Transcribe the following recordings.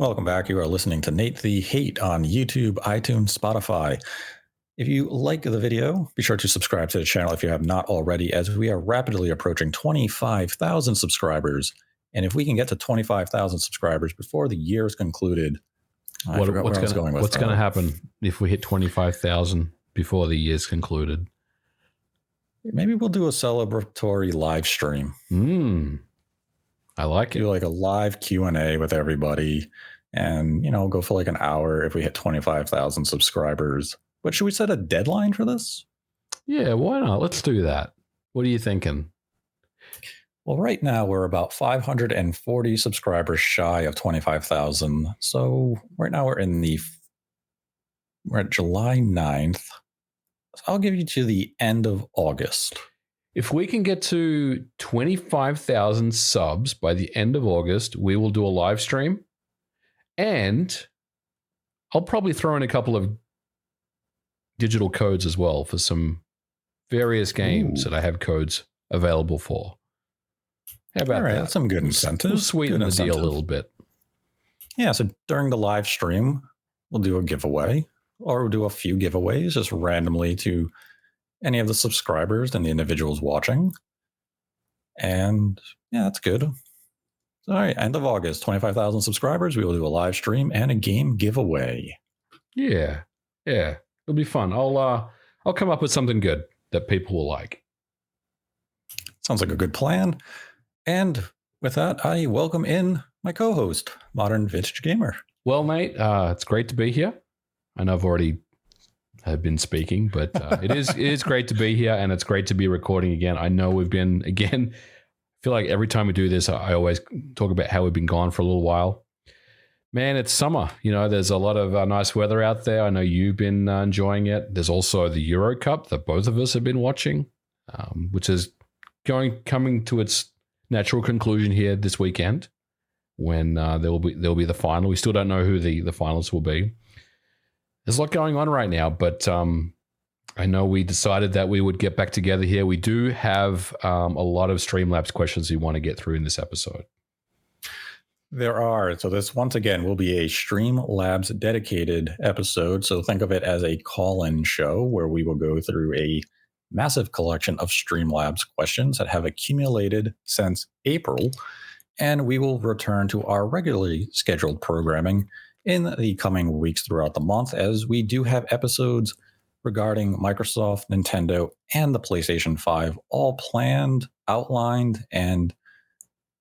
Welcome back. You are listening to Nate the Hate on YouTube, iTunes, Spotify. If you like the video, be sure to subscribe to the channel if you have not already, as we are rapidly approaching 25,000 subscribers. And if we can get to 25,000 subscribers before the year is concluded, what's going to happen if we hit 25,000 before the year's concluded? Maybe we'll do a celebratory live stream. I like it. Do like a live Q&A with everybody and, go for like an hour if we hit 25,000 subscribers. But should we set a deadline for this? Yeah, why not? Let's do that. What are you thinking? Well, right now we're about 540 subscribers shy of 25,000. So right now we're at July 9th. So I'll give you to the end of August. If we can get to 25,000 subs by the end of August, we will do a live stream. And I'll probably throw in a couple of digital codes as well for some various games that I have codes available for. How about that? That's some good incentives. We'll sweeten the deal a little bit. Yeah, so during the live stream, we'll do a giveaway, or we'll do a few giveaways just randomly to any of the subscribers and the individuals watching. And yeah, that's good. All right, end of August, 25,000 subscribers. We will do a live stream and a game giveaway. Yeah, it'll be fun. I'll come up with something good that people will like. Sounds like a good plan. And with that, I welcome in my co-host, ModernVintageGamer. Well, Nate, it's great to be here. I know I've already have been speaking, but it is great to be here, and it's great to be recording again. I know we've been, again, I feel like every time we do this, I always talk about how we've been gone for a little while. Man, it's summer. There's a lot of nice weather out there. I know you've been enjoying it. There's also the Euro Cup that both of us have been watching, which is coming to its natural conclusion here this weekend, when there'll be the final. We still don't know who the finalists will be. There's a lot going on right now, but I know we decided that we would get back together here. We do have a lot of Streamlabs questions we want to get through in this episode. There are. So this, once again, will be a Streamlabs dedicated episode. So think of it as a call-in show where we will go through a massive collection of Streamlabs questions that have accumulated since April. And we will return to our regularly scheduled programming in the coming weeks throughout the month, as we do have episodes regarding Microsoft, Nintendo, and the PlayStation 5 all planned, outlined, and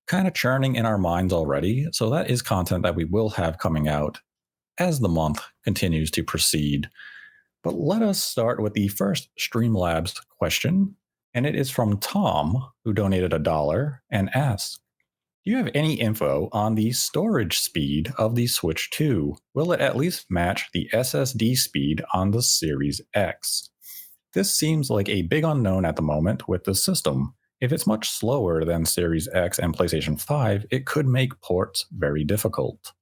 kind of churning in our minds already. So that is content that we will have coming out as the month continues to proceed. But let us start with the first Streamlabs question, and it is from Tom, who donated $1 and asks, do you have any info on the storage speed of the Switch 2? Will it at least match the SSD speed on the Series X? This seems like a big unknown at the moment with the system. If it's much slower than Series X and PlayStation 5, it could make ports very difficult.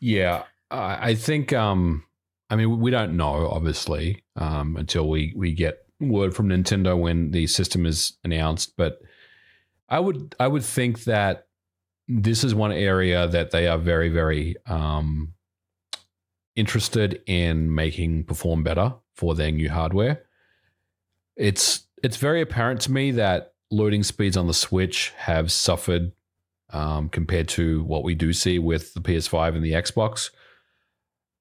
Yeah, I think, we don't know, obviously, until we get word from Nintendo when the system is announced, but I would think that this is one area that they are very, very interested in making perform better for their new hardware. It's very apparent to me that loading speeds on the Switch have suffered compared to what we do see with the PS5 and the Xbox.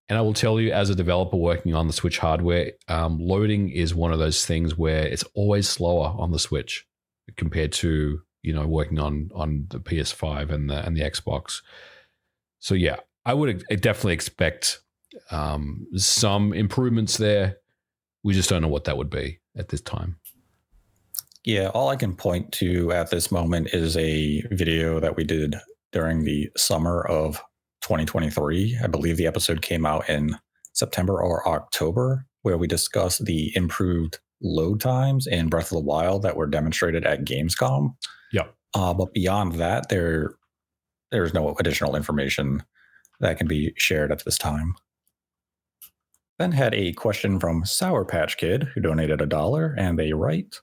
And I will tell you, as a developer working on the Switch hardware, loading is one of those things where it's always slower on the Switch compared to working on the PS5 and the Xbox. So yeah, I would definitely expect some improvements there. We just don't know what that would be at this time. Yeah, all I can point to at this moment is a video that we did during the summer of 2023. I believe the episode came out in September or October, where we discussed the improved load times in Breath of the Wild that were demonstrated at Gamescom. Yeah. But beyond that, there's no additional information that can be shared at this time. Then had a question from Sour Patch Kid, who donated $1, and they write,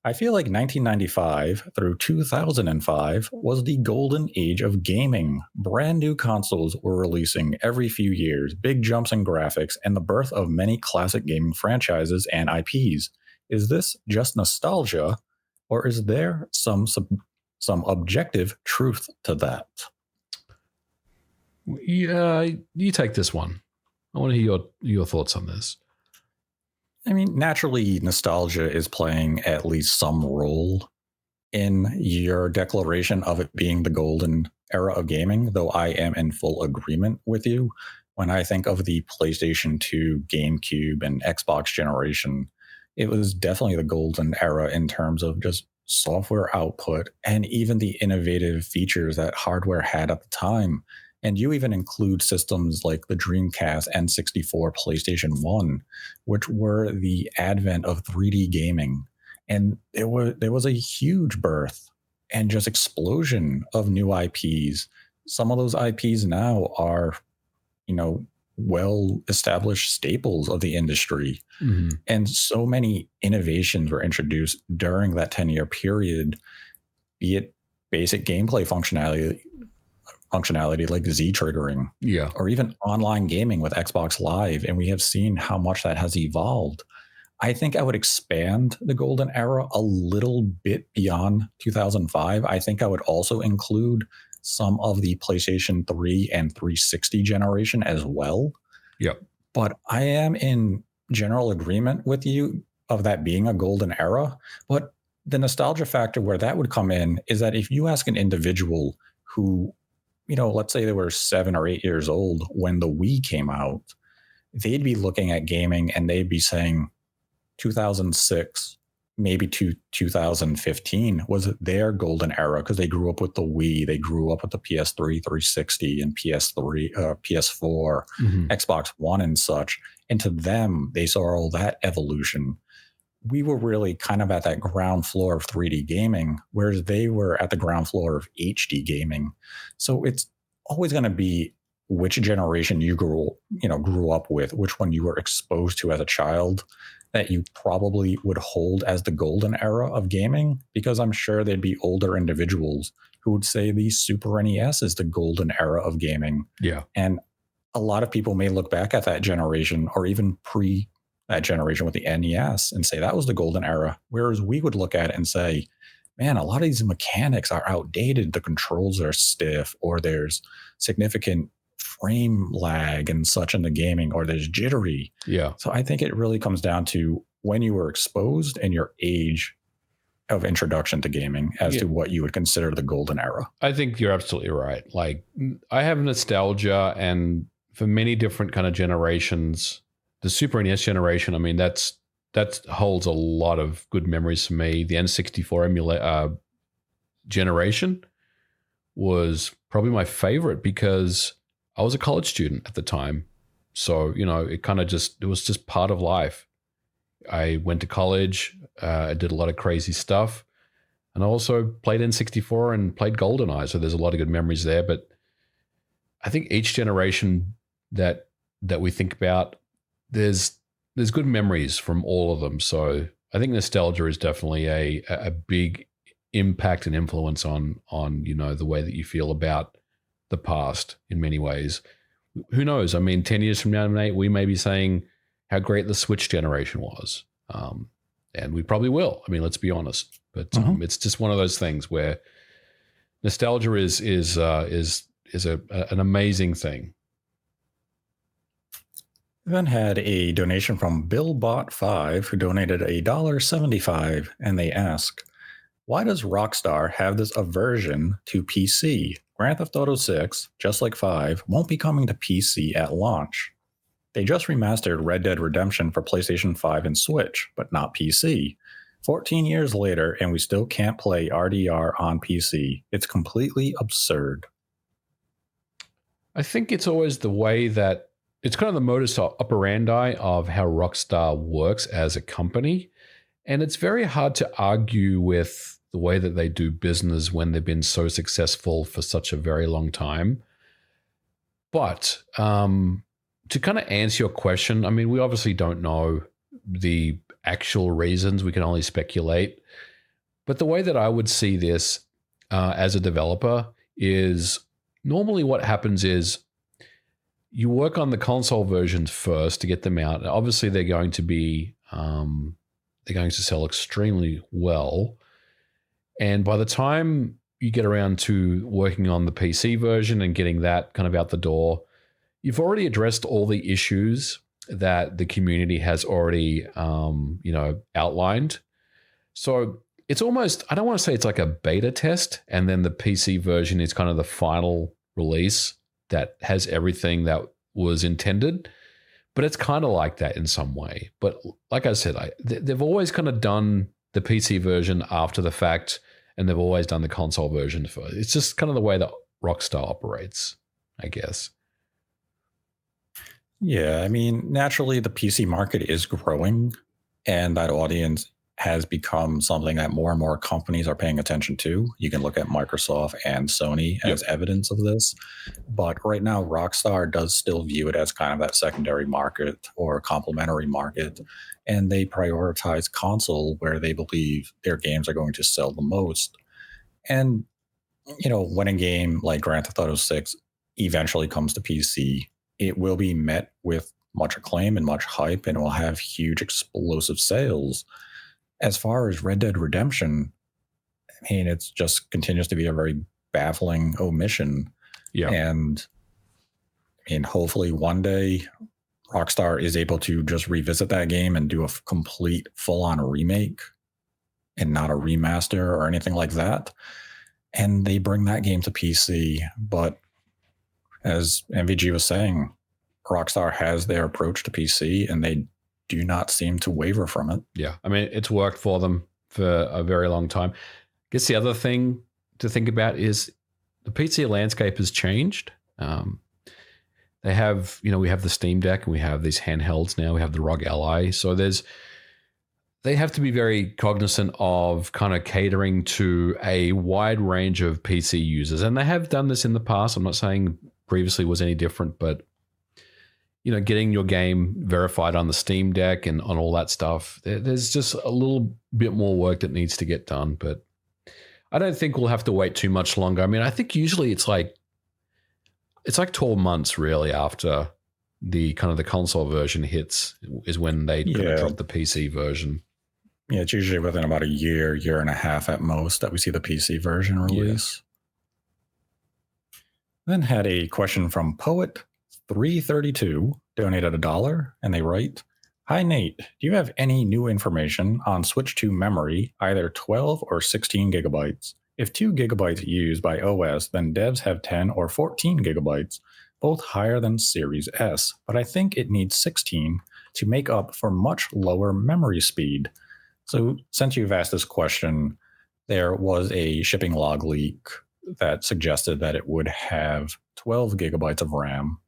I feel like 1995 through 2005 was the golden age of gaming. Brand new consoles were releasing every few years, big jumps in graphics, and the birth of many classic gaming franchises and IPs. Is this just nostalgia, or is there some objective truth to that? Yeah, you take this one. I want to hear your thoughts on this. I mean, naturally, nostalgia is playing at least some role in your declaration of it being the golden era of gaming, though I am in full agreement with you. When I think of the PlayStation 2, GameCube, and Xbox generation, it was definitely the golden era in terms of just software output and even the innovative features that hardware had at the time. And you even include systems like the Dreamcast, N64, PlayStation 1, which were the advent of 3D gaming. And there was a huge birth and just explosion of new IPs. Some of those IPs now are, well established staples of the industry. Mm-hmm. And so many innovations were introduced during that 10-year period, be it basic gameplay functionality like Z triggering, or even online gaming with Xbox Live. And we have seen how much that has evolved. I think I would expand the golden era a little bit beyond 2005. I think I would also include some of the PlayStation 3 and 360 generation as well. Yep. But I am in general agreement with you of that being a golden era. But the nostalgia factor where that would come in is that if you ask an individual who, let's say they were 7 or 8 years old when the Wii came out, they'd be looking at gaming and they'd be saying 2006, maybe to 2015 was their golden era because they grew up with the Wii, they grew up with the PS3, 360, and PS4, Xbox One, and such. And to them, they saw all that evolution. We were really kind of at that ground floor of 3D gaming, whereas they were at the ground floor of HD gaming. So it's always going to be which generation you grew up with, which one you were exposed to as a child, that you probably would hold as the golden era of gaming, because I'm sure there'd be older individuals who would say the Super NES is the golden era of gaming. Yeah. And a lot of people may look back at that generation or even pre that generation with the NES and say that was the golden era. Whereas we would look at it and say, man, a lot of these mechanics are outdated. The controls are stiff, or there's significant frame lag and such in the gaming, or there's jittery. Yeah. So I think it really comes down to when you were exposed and your age of introduction to gaming as to what you would consider the golden era. I think you're absolutely right. Like, I have nostalgia, and for many different kind of generations, the Super NES generation, I mean, that holds a lot of good memories for me. The N64 generation was probably my favorite because I was a college student at the time. So, it was just part of life. I went to college, I did a lot of crazy stuff, and I also played N64 and played GoldenEye. So there's a lot of good memories there. But I think each generation that we think about, there's good memories from all of them. So I think nostalgia is definitely a big impact and influence on the way that you feel about the past in many ways. Who knows? I mean, 10 years from now, Nate, we may be saying how great the Switch generation was. And we probably will. I mean, let's be honest. But it's just one of those things where nostalgia is an amazing thing. We then had a donation from BillBot5, who donated $1.75, and they ask, why does Rockstar have this aversion to PC? Grand Theft Auto 6, just like 5, won't be coming to PC at launch. They just remastered Red Dead Redemption for PlayStation 5 and Switch, but not PC. 14 years later, and we still can't play RDR on PC. It's completely absurd. I think it's always the way that it's kind of the modus operandi of how Rockstar works as a company. And it's very hard to argue with the way that they do business when they've been so successful for such a very long time. But to kind of answer your question, I mean, we obviously don't know the actual reasons. We can only speculate. But the way that I would see this as a developer is normally what happens is you work on the console versions first to get them out. Obviously, they're going to sell extremely well. And by the time you get around to working on the PC version and getting that kind of out the door, you've already addressed all the issues that the community has already, outlined. So it's almost, I don't want to say it's like a beta test, and then the PC version is kind of the final release that has everything that was intended. But it's kind of like that in some way. But like I said, they've always kind of done the PC version after the fact, and they've always done the console version first. It's just kind of the way that Rockstar operates, I guess. Yeah, I mean, naturally, the PC market is growing, and that audience has become something that more and more companies are paying attention to. You can look at Microsoft and Sony as evidence of this. But right now, Rockstar does still view it as kind of that secondary market or complementary market. And they prioritize console where they believe their games are going to sell the most. And, when a game like Grand Theft Auto 6 eventually comes to PC, it will be met with much acclaim and much hype, and will have huge explosive sales. As far as Red Dead Redemption, I mean, it just continues to be a very baffling omission. Yeah. And hopefully one day Rockstar is able to just revisit that game and do a complete full-on remake and not a remaster or anything like that. And they bring that game to PC. But as MVG was saying, Rockstar has their approach to PC, and they do not seem to waver from it. Yeah. I mean, it's worked for them for a very long time. I guess the other thing to think about is the PC landscape has changed. They have, we have the Steam Deck, and we have these handhelds now. We have the ROG Ally. So they have to be very cognizant of kind of catering to a wide range of PC users. And they have done this in the past. I'm not saying previously was any different, but getting your game verified on the Steam Deck and on all that stuff, there's just a little bit more work that needs to get done. But I don't think we'll have to wait too much longer. I mean, I think usually it's like 12 months really after the kind of the console version hits is when they kind of drop the PC version. Yeah, it's usually within about a year and a half at most that we see the PC version release. Yeah. Then had a question from Poet332, donated $1, and they write, "Hi Nate, do you have any new information on Switch 2 memory, either 12 or 16 gigabytes? If 2 gigabytes used by OS, then devs have 10 or 14 gigabytes, both higher than Series S, but I think it needs 16 to make up for much lower memory speed." So since you've asked this question, there was a shipping log leak that suggested that it would have 12 gigabytes of RAM.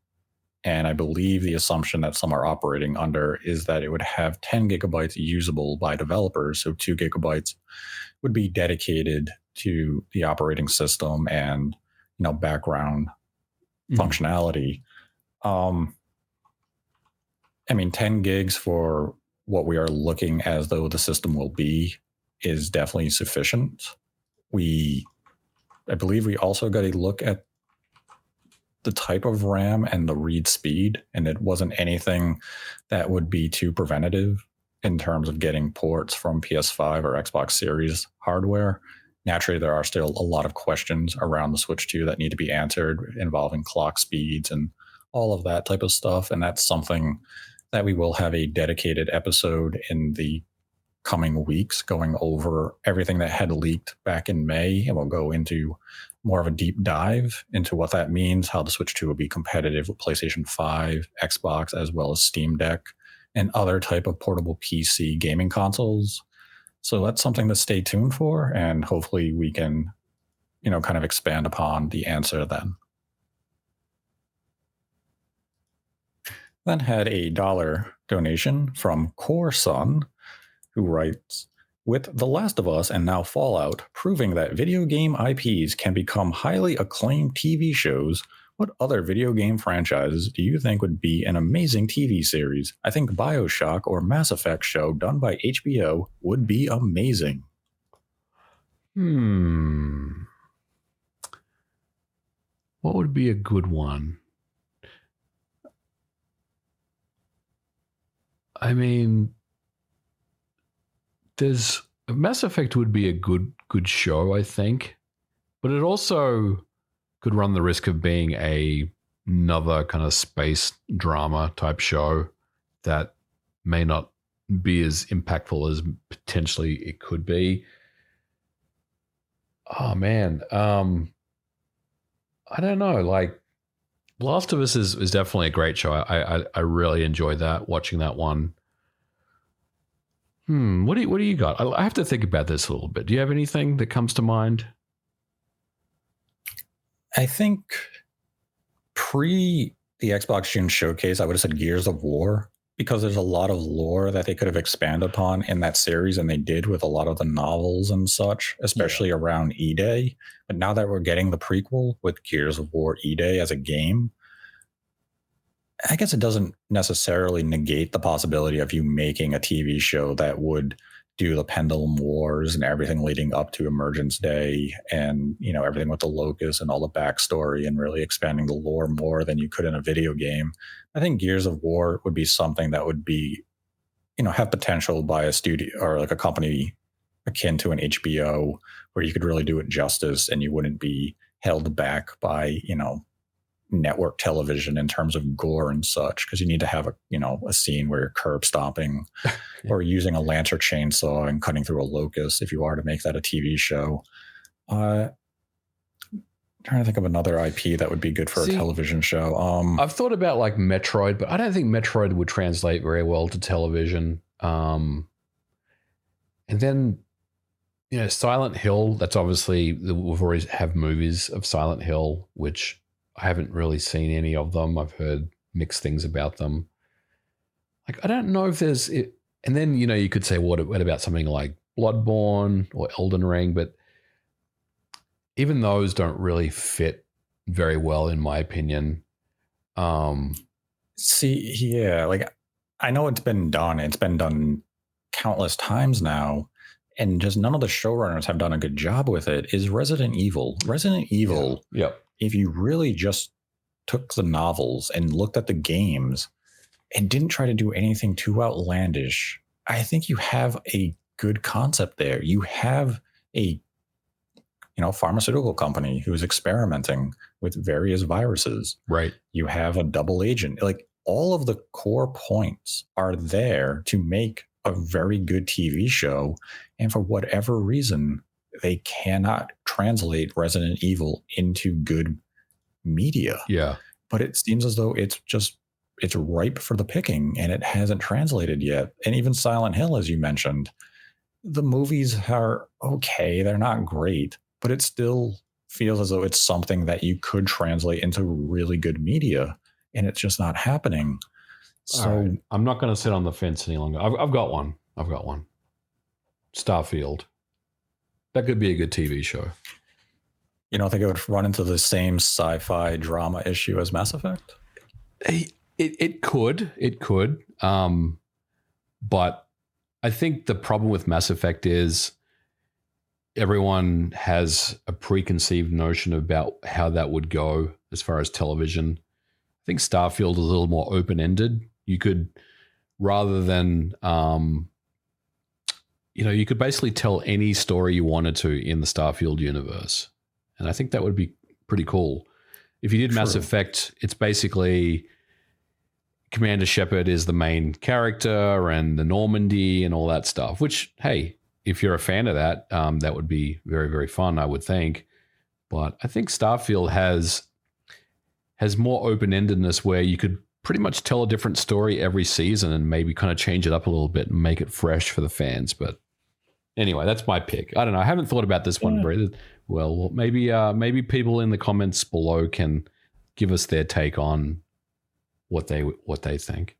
And I believe the assumption that some are operating under is that it would have 10 gigabytes usable by developers. So 2 gigabytes would be dedicated to the operating system and, background functionality. 10 gigs for what we are looking as though the system will be is definitely sufficient. I believe we also got a look at the type of RAM and the read speed, and it wasn't anything that would be too preventative in terms of getting ports from PS5 or Xbox Series hardware. Naturally, there are still a lot of questions around the Switch 2 that need to be answered involving clock speeds and all of that type of stuff, and that's something that we will have a dedicated episode in the coming weeks going over everything that had leaked back in May, and we'll go into more of a deep dive into what that means, how the Switch 2 will be competitive with PlayStation 5, Xbox, as well as Steam Deck, and other type of portable PC gaming consoles. So that's something to stay tuned for, and hopefully we can, kind of expand upon the answer then. Then had a $1 donation from Core Sun, who writes, "With The Last of Us and now Fallout proving that video game IPs can become highly acclaimed TV shows, what other video game franchises do you think would be an amazing TV series? I think BioShock or Mass Effect show done by HBO would be amazing." What would be a good one? I mean, there's Mass Effect would be a good show, I think, but it also could run the risk of being another kind of space drama type show that may not be as impactful as potentially it could be. Oh man, I don't know. Like, Last of Us is definitely a great show. I really enjoyed that, watching that one. What do you got? I have to think about this a little bit. Do you have anything that comes to mind? I think pre the Xbox June showcase, I would have said Gears of War, because there's a lot of lore that they could have expanded upon in that series, and they did with a lot of the novels and such, especially around E-Day. But now that we're getting the prequel with Gears of War E-Day as a game, I guess it doesn't necessarily negate the possibility of you making a TV show that would do the Pendulum Wars and everything leading up to Emergence Day, and everything with the Locust and all the backstory, and really expanding the lore more than you could in a video game. I think Gears of War would be something that would be, have potential by a studio or like a company akin to an HBO, where you could really do it justice and you wouldn't be held back by, network television in terms of gore and such, because you need to have a scene where you're curb stomping or using a lance or chainsaw and cutting through a locust if you are to make that a TV show. Trying to think of another IP that would be good for a television show. I've thought about like Metroid, but I don't think Metroid would translate very well to television. And then Silent Hill. That's obviously we've always have movies of Silent Hill, which I haven't really seen any of them. I've heard mixed things about them. Like, I don't know if there's it. And then, you could say, what about something like Bloodborne or Elden Ring? But even those don't really fit very well, in my opinion. Like, I know it's been done. It's been done countless times now, and just none of the showrunners have done a good job with it, is Resident Evil. Resident Evil. Yeah. If you really just took the novels and looked at the games and didn't try to do anything too outlandish, I think you have a good concept there. You have a pharmaceutical company who is experimenting with various viruses. Right. You have a double agent. Like, all of the core points are there to make a very good TV show. And for whatever reason, they cannot translate Resident Evil into good media. Yeah. But it seems as though it's ripe for the picking, and it hasn't translated yet. And even Silent Hill, as you mentioned, the movies are okay. They're not great, but it still feels as though it's something that you could translate into really good media, and it's just not happening. So right. I'm not going to sit on the fence any longer. I've got one. Starfield. That could be a good TV show. You don't think it would run into the same sci-fi drama issue as Mass Effect? It could. But I think the problem with Mass Effect is everyone has a preconceived notion about how that would go as far as television. I think Starfield is a little more open-ended. You could, rather than, you could basically tell any story you wanted to in the Starfield universe. And I think that would be pretty cool. If you did Mass Effect, it's basically Commander Shepard is the main character and the Normandy and all that stuff, which, hey, if you're a fan of that, that would be very, very fun, I would think. But I think Starfield has more open-endedness where you could pretty much tell a different story every season and maybe kind of change it up a little bit and make it fresh for the fans. But anyway, that's my pick. I don't know. I haven't thought about this one very well. Maybe people in the comments below can give us their take on what they think.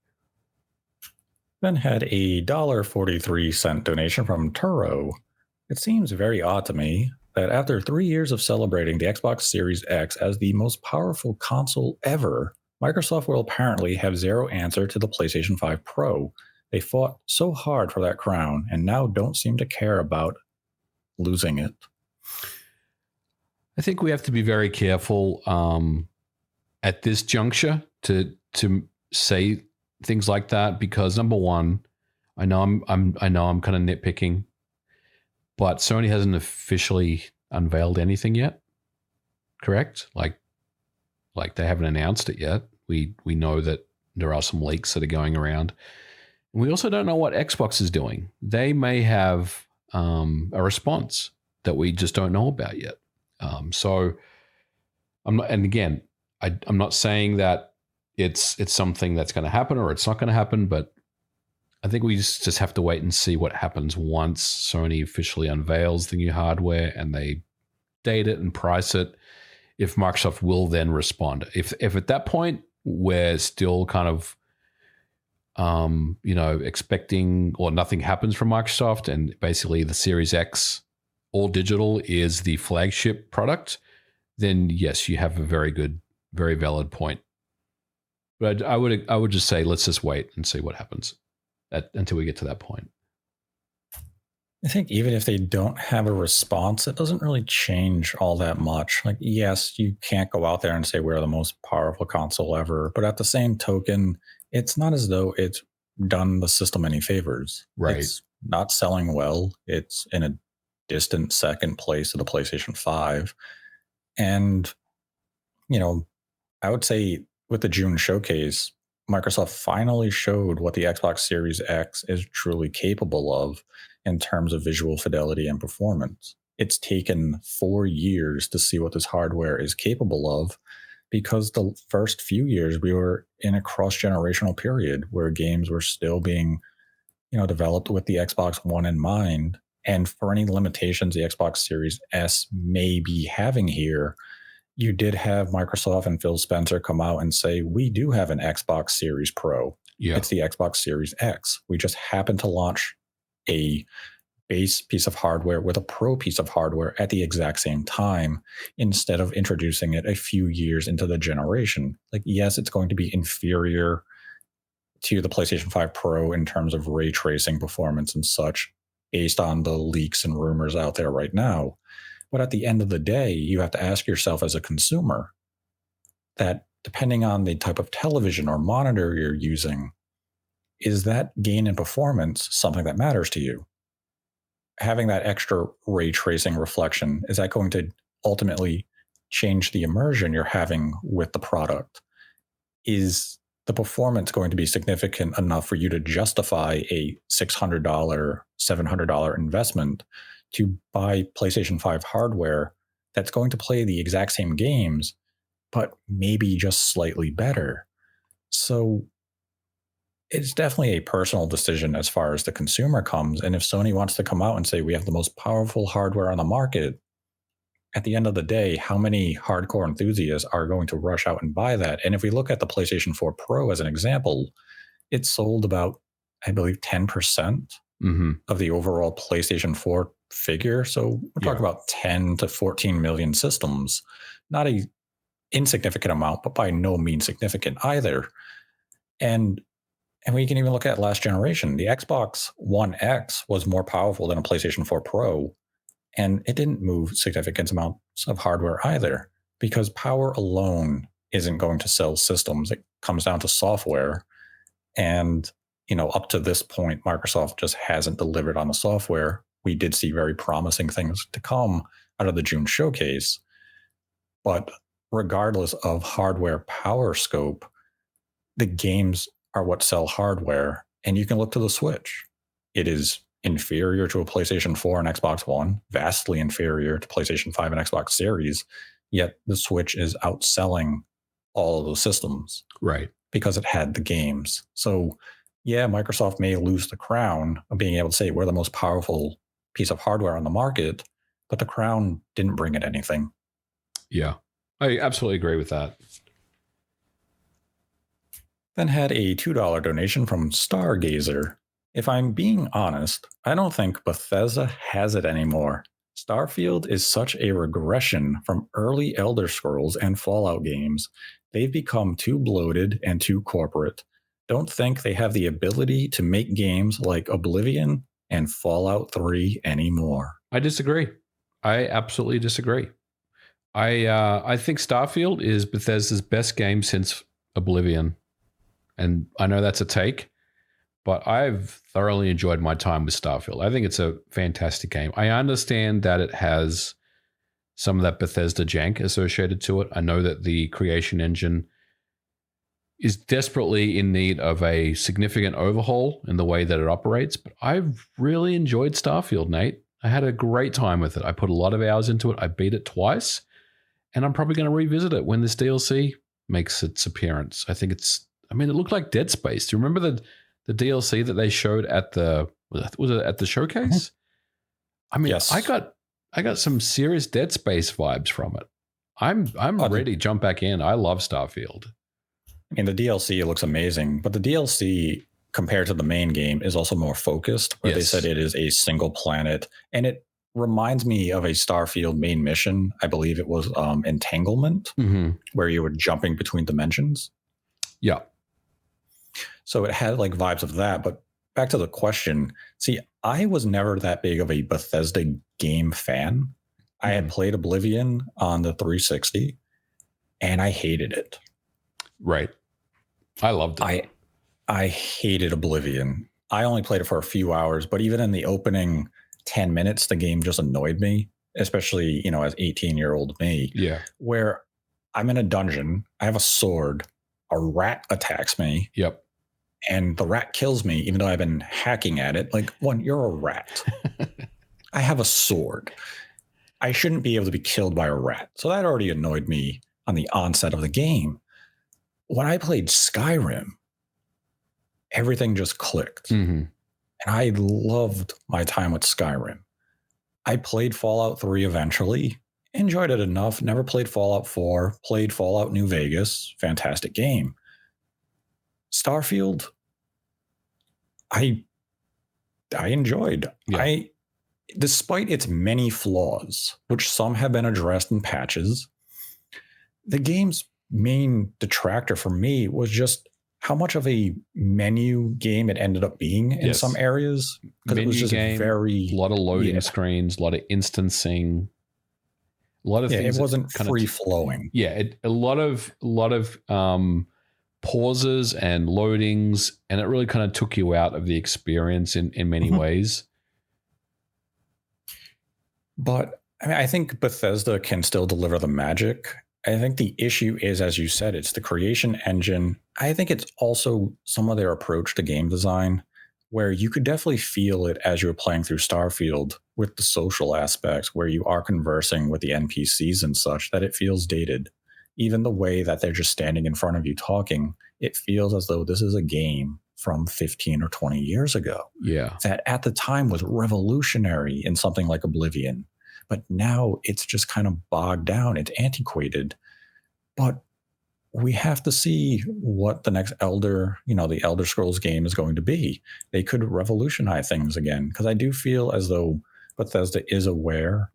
Then had a $1.43 donation from Turo. It seems very odd to me that after 3 years of celebrating the Xbox Series X as the most powerful console ever, Microsoft will apparently have zero answer to the PlayStation 5 Pro. They fought so hard for that crown and now don't seem to care about losing it. I think we have to be very careful at this juncture to say things like that, because number one, I know I'm kind of nitpicking, but Sony hasn't officially unveiled anything yet. Correct? Like they haven't announced it yet. We know that there are some leaks that are going around. We also don't know what Xbox is doing. They may have a response that we just don't know about yet. So I'm not, and again, I'm not saying that it's something that's going to happen or it's not going to happen, but I think we just have to wait and see what happens once Sony officially unveils the new hardware and they date it and price it. If Microsoft will then respond. If at that point we're still kind of expecting or nothing happens from Microsoft and basically the Series X all digital is the flagship product, then yes, you have a very good, very valid point. But I would just say let's just wait and see what happens until we get to that point. I think even if they don't have a response, it doesn't really change all that much. Like, yes, you can't go out there and say we're the most powerful console ever, but at the same token, it's not as though it's done the system any favors. Right. It's not selling well. It's in a distant second place to the PlayStation 5. And, I would say with the June showcase, Microsoft finally showed what the Xbox Series X is truly capable of in terms of visual fidelity and performance. It's taken 4 years to see what this hardware is capable of, because the first few years we were in a cross-generational period where games were still being, developed with the Xbox One in mind. And for any limitations the Xbox Series S may be having here, you did have Microsoft and Phil Spencer come out and say, we do have an Xbox Series Pro. Yeah. It's the Xbox Series X. We just happen to launch a base piece of hardware with a pro piece of hardware at the exact same time, instead of introducing it a few years into the generation. Like, yes, it's going to be inferior to the PlayStation 5 Pro in terms of ray tracing performance and such, based on the leaks and rumors out there right now. But at the end of the day, you have to ask yourself as a consumer that depending on the type of television or monitor you're using, is that gain in performance something that matters to you? Having that extra ray tracing reflection, is that going to ultimately change the immersion you're having with the product? Is the performance going to be significant enough for you to justify a $600, $700 investment to buy PlayStation 5 hardware that's going to play the exact same games, but maybe just slightly better? So it's definitely a personal decision as far as the consumer comes. And if Sony wants to come out and say we have the most powerful hardware on the market, at the end of the day, how many hardcore enthusiasts are going to rush out and buy that? And if we look at the PlayStation 4 Pro as an example, it sold about, I believe, 10% of the overall PlayStation 4 figure. So we're talking about 10 to 14 million systems. Not a insignificant amount, but by no means significant either. And we can even look at last generation. The Xbox One X was more powerful than a PlayStation 4 Pro, and it didn't move significant amounts of hardware either, because power alone isn't going to sell systems. It comes down to software. And, up to this point, Microsoft just hasn't delivered on the software. We did see very promising things to come out of the June showcase. But regardless of hardware power scope, the games are what sell hardware. And you can look to the Switch. It is inferior to a PlayStation 4 and Xbox One, vastly inferior to PlayStation 5 and Xbox Series, yet the Switch is outselling all of those systems. Right. Because it had the games. So, yeah, Microsoft may lose the crown of being able to say we're the most powerful piece of hardware on the market, but the crown didn't bring it anything. Yeah, I absolutely agree with that. Then had a $2 donation from Stargazer. If I'm being honest, I don't think Bethesda has it anymore. Starfield is such a regression from early Elder Scrolls and Fallout games. They've become too bloated and too corporate. Don't think they have the ability to make games like Oblivion and Fallout 3 anymore. I disagree. I absolutely disagree. I think Starfield is Bethesda's best game since Oblivion. And I know that's a take, but I've thoroughly enjoyed my time with Starfield. I think it's a fantastic game. I understand that it has some of that Bethesda jank associated to it. I know that the creation engine is desperately in need of a significant overhaul in the way that it operates, but I've really enjoyed Starfield, Nate. I had a great time with it. I put a lot of hours into it. I beat it twice, and I'm probably going to revisit it when this DLC makes its appearance. I think it looked like Dead Space. Do you remember the DLC that they showed at was it at the showcase? I mean, yes. I got some serious Dead Space vibes from it. I'm ready to jump back in. I love Starfield. I mean, the DLC looks amazing, but the DLC compared to the main game is also more focused, where they said it is a single planet, and it reminds me of a Starfield main mission. I believe it was Entanglement, where you were jumping between dimensions. Yeah. So it had like vibes of that, but back to the question. See, I was never that big of a Bethesda game fan. I had played Oblivion on the 360, and I hated it. Right. I loved it. I hated Oblivion. I only played it for a few hours, but even in the opening 10 minutes, the game just annoyed me, especially, as 18-year-old me. Yeah. Where I'm in a dungeon, I have a sword, a rat attacks me. Yep. And the rat kills me, even though I've been hacking at it. Like, one, you're a rat. I have a sword. I shouldn't be able to be killed by a rat. So that already annoyed me on the onset of the game. When I played Skyrim, everything just clicked. And I loved my time with Skyrim. I played Fallout 3 eventually, enjoyed it enough, never played Fallout 4, played Fallout New Vegas, fantastic game. Starfield, I enjoyed. Yeah. Despite its many flaws, which some have been addressed in patches, the game's main detractor for me was just how much of a menu game it ended up being in some areas. Because it was just a lot of loading screens, a lot of instancing, a lot of things. It wasn't free flowing. A lot of pauses and loadings, and it really kind of took you out of the experience in many ways. But I mean, I think Bethesda can still deliver the magic. I think the issue is, as you said, it's the creation engine. I think it's also some of their approach to game design, where you could definitely feel it as you were playing through Starfield with the social aspects, where you are conversing with the NPCs and such, that it feels dated. Even the way that they're just standing in front of you talking, it feels as though this is a game from 15 or 20 years ago. Yeah. That at the time was revolutionary in something like Oblivion. But now it's just kind of bogged down. It's antiquated. But we have to see what the next the Elder Scrolls game is going to be. They could revolutionize things again. Because I do feel as though Bethesda is aware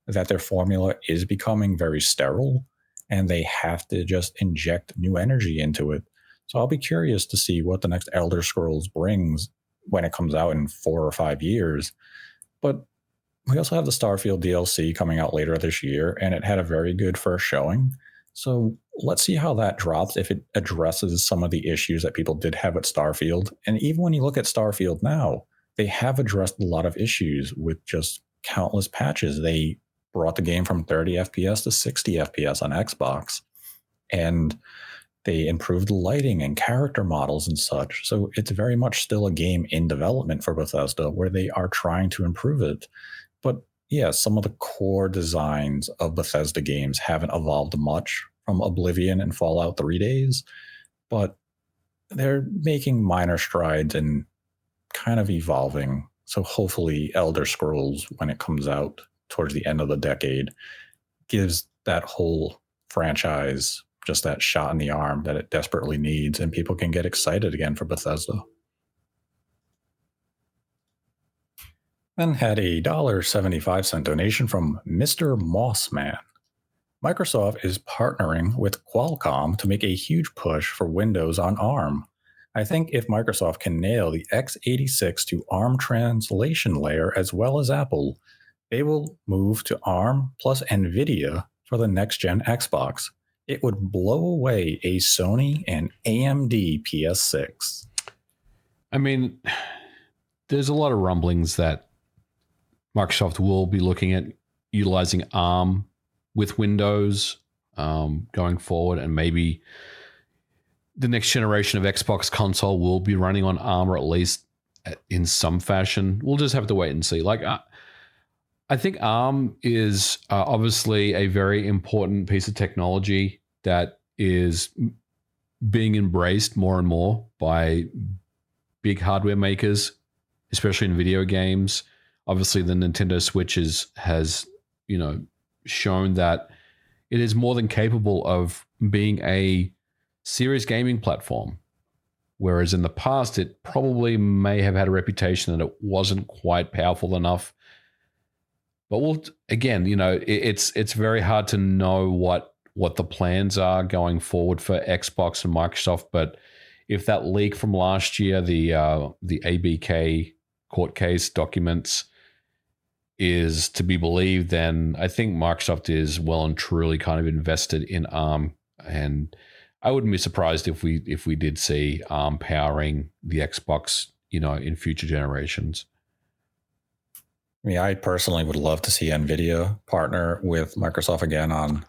that their formula is becoming very sterile, and they have to just inject new energy into it. So I'll be curious to see what the next Elder Scrolls brings when it comes out in 4 or 5 years. But we also have the Starfield DLC coming out later this year, and it had a very good first showing. So let's see how that drops, if it addresses some of the issues that people did have at Starfield. And even when you look at Starfield now, they have addressed a lot of issues with just countless patches. They brought the game from 30 FPS to 60 FPS on Xbox, and they improved the lighting and character models and such. So it's very much still a game in development for Bethesda, where they are trying to improve it. But yeah, some of the core designs of Bethesda games haven't evolved much from Oblivion and Fallout 3 days, but they're making minor strides and kind of evolving. So hopefully Elder Scrolls, when it comes out towards the end of the decade, gives that whole franchise just that shot in the arm that it desperately needs, and people can get excited again for Bethesda. Then had a $1.75 donation from Mr. Mossman. Microsoft is partnering with Qualcomm to make a huge push for Windows on ARM. I think if Microsoft can nail the x86 to ARM translation layer as well as Apple, They will move to ARM plus NVIDIA for the next-gen Xbox. It would blow away a Sony and AMD PS6. I mean, there's a lot of rumblings that Microsoft will be looking at utilizing ARM with Windows going forward, and maybe the next generation of Xbox console will be running on ARM, or at least in some fashion. We'll just have to wait and see. Like, I think ARM is obviously a very important piece of technology that is being embraced more and more by big hardware makers, especially in video games. Obviously, the Nintendo Switch has shown that it is more than capable of being a serious gaming platform. Whereas in the past, it probably may have had a reputation that it wasn't quite powerful enough. But it's very hard to know what the plans are going forward for Xbox and Microsoft. But if that leak from last year, the ABK court case documents, is to be believed, then I think Microsoft is well and truly kind of invested in ARM, and I wouldn't be surprised if we did see ARM powering the Xbox, in future generations. I mean, I personally would love to see NVIDIA partner with Microsoft again on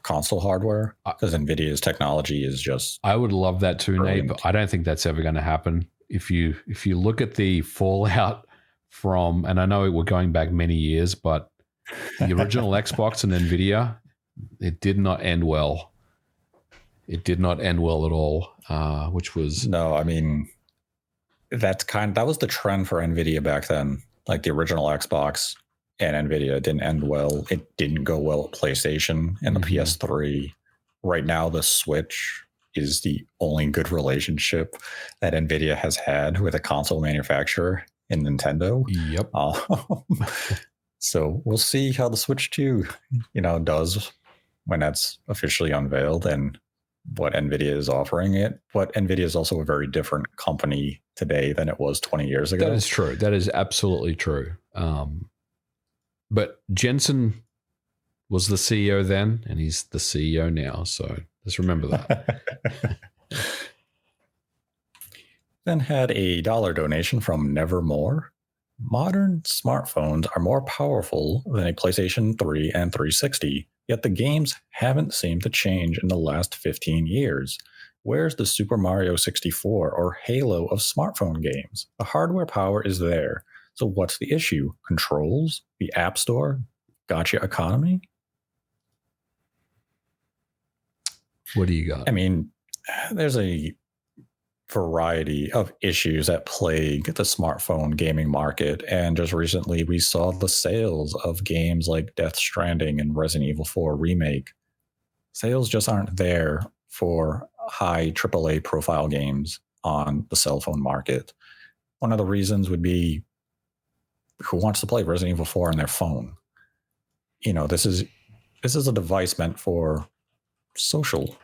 console hardware, because NVIDIA's technology is just... I would love that too, brilliant. Nate, but I don't think that's ever going to happen. If you look at the fallout from, and I know we're going back many years, but the original Xbox and NVIDIA, it did not end well. It did not end well at all, which was... No, I mean, that was the trend for NVIDIA back then. Like the original Xbox and NVIDIA didn't end well. It didn't go well at PlayStation and the PS3. Right now, the Switch is the only good relationship that NVIDIA has had with a console manufacturer in Nintendo. Yep. So we'll see how the Switch 2, does when that's officially unveiled, and what NVIDIA is offering it. But NVIDIA is also a very different company today than it was 20 years ago. That is true. That is absolutely true. But Jensen was the CEO then, and he's the CEO now. So just remember that. Then had a $1 donation from Nevermore. Modern smartphones are more powerful than a PlayStation 3 and 360, yet the games haven't seemed to change in the last 15 years. Where's the Super Mario 64 or Halo of smartphone games? The hardware power is there. So what's the issue? Controls? The App Store? Gotcha economy? What do you got? I mean, there's a variety of issues that plague the smartphone gaming market, and just recently we saw the sales of games like Death Stranding and Resident Evil 4 Remake. Sales just aren't there for high AAA profile games on the cell phone market. One of the reasons would be, who wants to play Resident Evil 4 on their phone? This is a device meant for social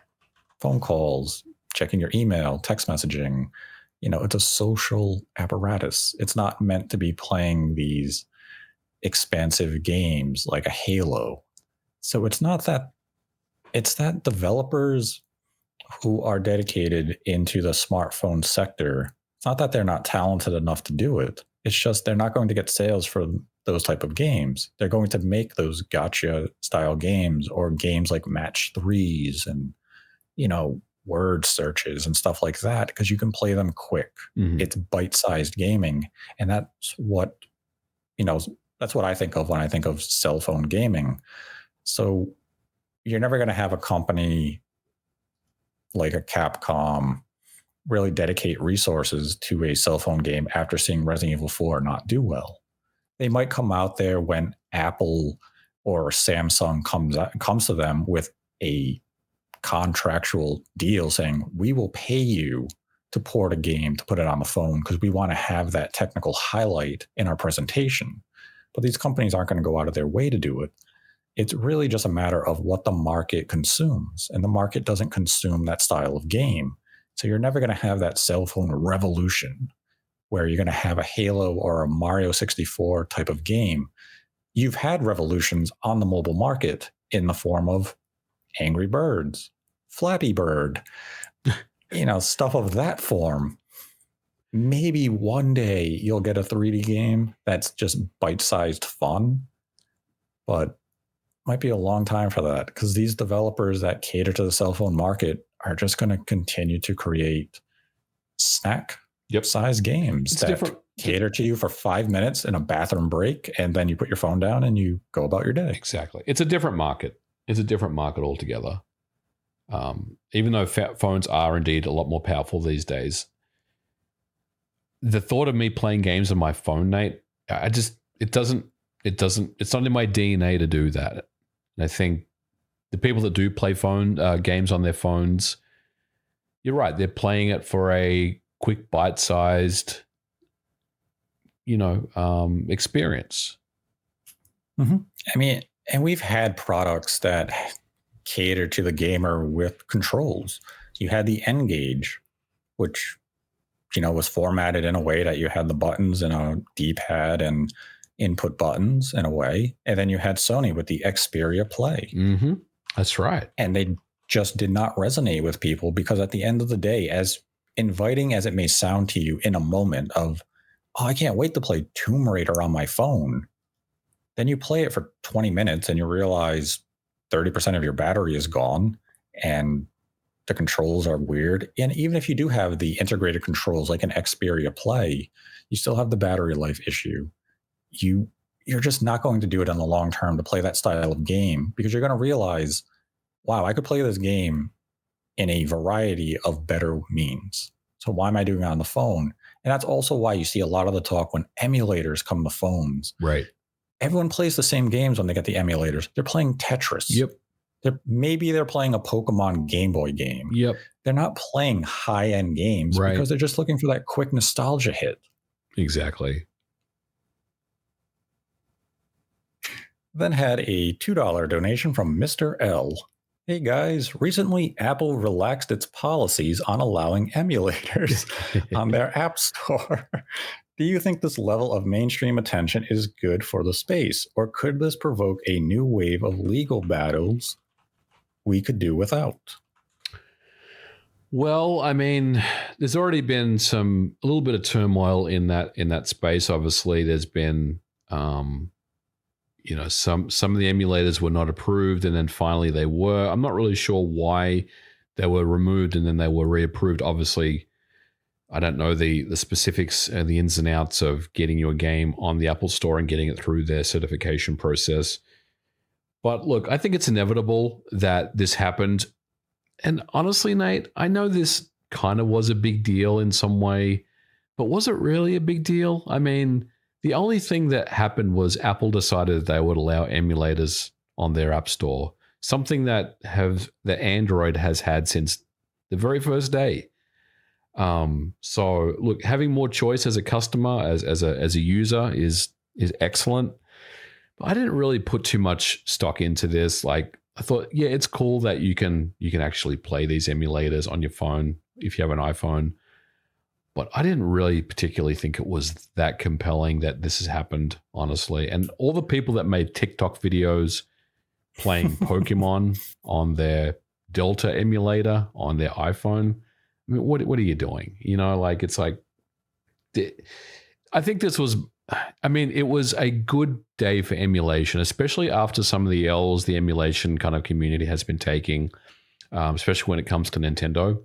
phone calls, checking your email, text messaging. It's a social apparatus. It's not meant to be playing these expansive games like a Halo. So it's that developers who are dedicated into the smartphone sector, it's not that they're not talented enough to do it. It's just they're not going to get sales for those type of games. They're going to make those gotcha style games, or games like match threes and, word searches and stuff like that, because you can play them quick. It's bite-sized gaming. And that's what I think of when I think of cell phone gaming. So you're never going to have a company like a Capcom really dedicate resources to a cell phone game after seeing Resident Evil 4 not do well. They might come out there when Apple or Samsung comes to them with a contractual deal saying, we will pay you to port a game to put it on the phone because we want to have that technical highlight in our presentation. But these companies aren't going to go out of their way to do it. It's really just a matter of what the market consumes, and the market doesn't consume that style of game. So you're never going to have that cell phone revolution where you're going to have a Halo or a Mario 64 type of game. you've had revolutions on the mobile market in the form of Angry Birds, Flappy Bird, stuff of that form. Maybe one day you'll get a 3D game that's just bite-sized fun, but might be a long time for that, because these developers that cater to the cell phone market are just going to continue to create snack-sized games that cater to you for 5 minutes in a bathroom break, and then you put your phone down and you go about your day. Exactly. It's a different market. It's a different market altogether. Even though phones are indeed a lot more powerful these days, the thought of me playing games on my phone, Nate, it's not in my DNA to do that. And I think the people that do play games on their phones, you're right. They're playing it for a quick bite-sized, experience. Mm-hmm. I mean, and we've had products that cater to the gamer with controls. You had the N-Gage, which was formatted in a way that you had the buttons and a D-pad and input buttons in a way. And then you had Sony with the Xperia Play. Mm-hmm. That's right. And they just did not resonate with people, because at the end of the day, as inviting as it may sound to you in a moment of, oh, I can't wait to play Tomb Raider on my phone, then you play it for 20 minutes and you realize 30% of your battery is gone and the controls are weird. And even if you do have the integrated controls like an Xperia Play, you still have the battery life issue. You're just not going to do it in the long term to play that style of game, because you're going to realize, wow, I could play this game in a variety of better means. So why am I doing it on the phone? And that's also why you see a lot of the talk when emulators come to phones. Right. Everyone plays the same games when they get the emulators. They're playing Tetris. Yep. Maybe they're playing a Pokemon Game Boy game. Yep. They're not playing high-end games, right, because they're just looking for that quick nostalgia hit. Exactly. Then had a $2 donation from Mr. L. Hey guys, recently Apple relaxed its policies on allowing emulators on their App Store. Do you think this level of mainstream attention is good for the space, or could this provoke a new wave of legal battles we could do without? Well, I mean, there's already been a little bit of turmoil in that space. Obviously, there's been some of the emulators were not approved, and then finally they were. I'm not really sure why they were removed and then they were reapproved. Obviously, I don't know the specifics and the ins and outs of getting your game on the Apple Store and getting it through their certification process. But look, I think it's inevitable that this happened. And honestly, Nate, I know this kind of was a big deal in some way, but was it really a big deal? I mean, the only thing that happened was Apple decided that they would allow emulators on their App Store, something that Android has had since the very first day. So look, having more choice as a customer, as a user is excellent. But I didn't really put too much stock into this. Like, I thought, yeah, it's cool that you can actually play these emulators on your phone if you have an iPhone. But I didn't really particularly think it was that compelling that this has happened, honestly. And all the people that made TikTok videos playing Pokemon on their Delta emulator on their iPhone, I mean, what are you doing? It's like, I think this was, it was a good day for emulation, especially after some of the L's the emulation kind of community has been taking, especially when it comes to Nintendo.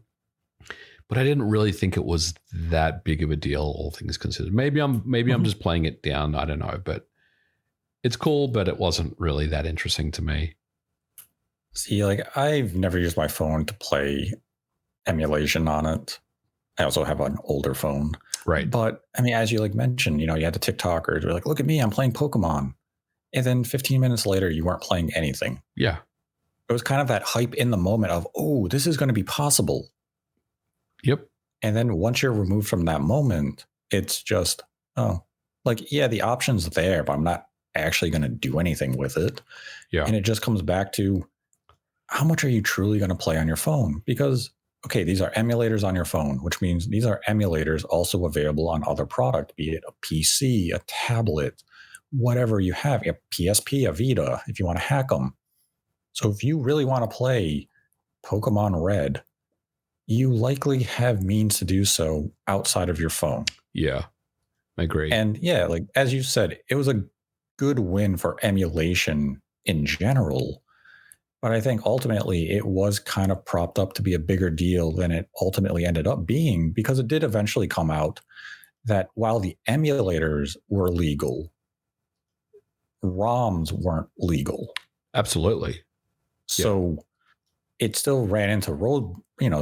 But I didn't really think it was that big of a deal, all things considered. Maybe I'm just playing it down. I don't know, but it's cool, but it wasn't really that interesting to me. See, I've never used my phone to play emulation on it. I also have an older phone. Right. But as you mentioned, you had the TikTokers who were like, look at me, I'm playing Pokemon. And then 15 minutes later, you weren't playing anything. Yeah. It was kind of that hype in the moment of, oh, this is going to be possible. Yep. And then once you're removed from that moment, it's just, the option's there, but I'm not actually going to do anything with it. Yeah. And it just comes back to, how much are you truly going to play on your phone? Because, okay, these are emulators on your phone, which means these are emulators also available on other product, be it a PC, a tablet, whatever you have, a PSP, a Vita, if you want to hack them. So if you really want to play Pokemon Red, you likely have means to do so outside of your phone. Yeah, I agree. And yeah, like as you said, it was a good win for emulation in general. But I think ultimately it was kind of propped up to be a bigger deal than it ultimately ended up being, because it did eventually come out that while the emulators were legal, ROMs weren't legal. Absolutely. So it still ran into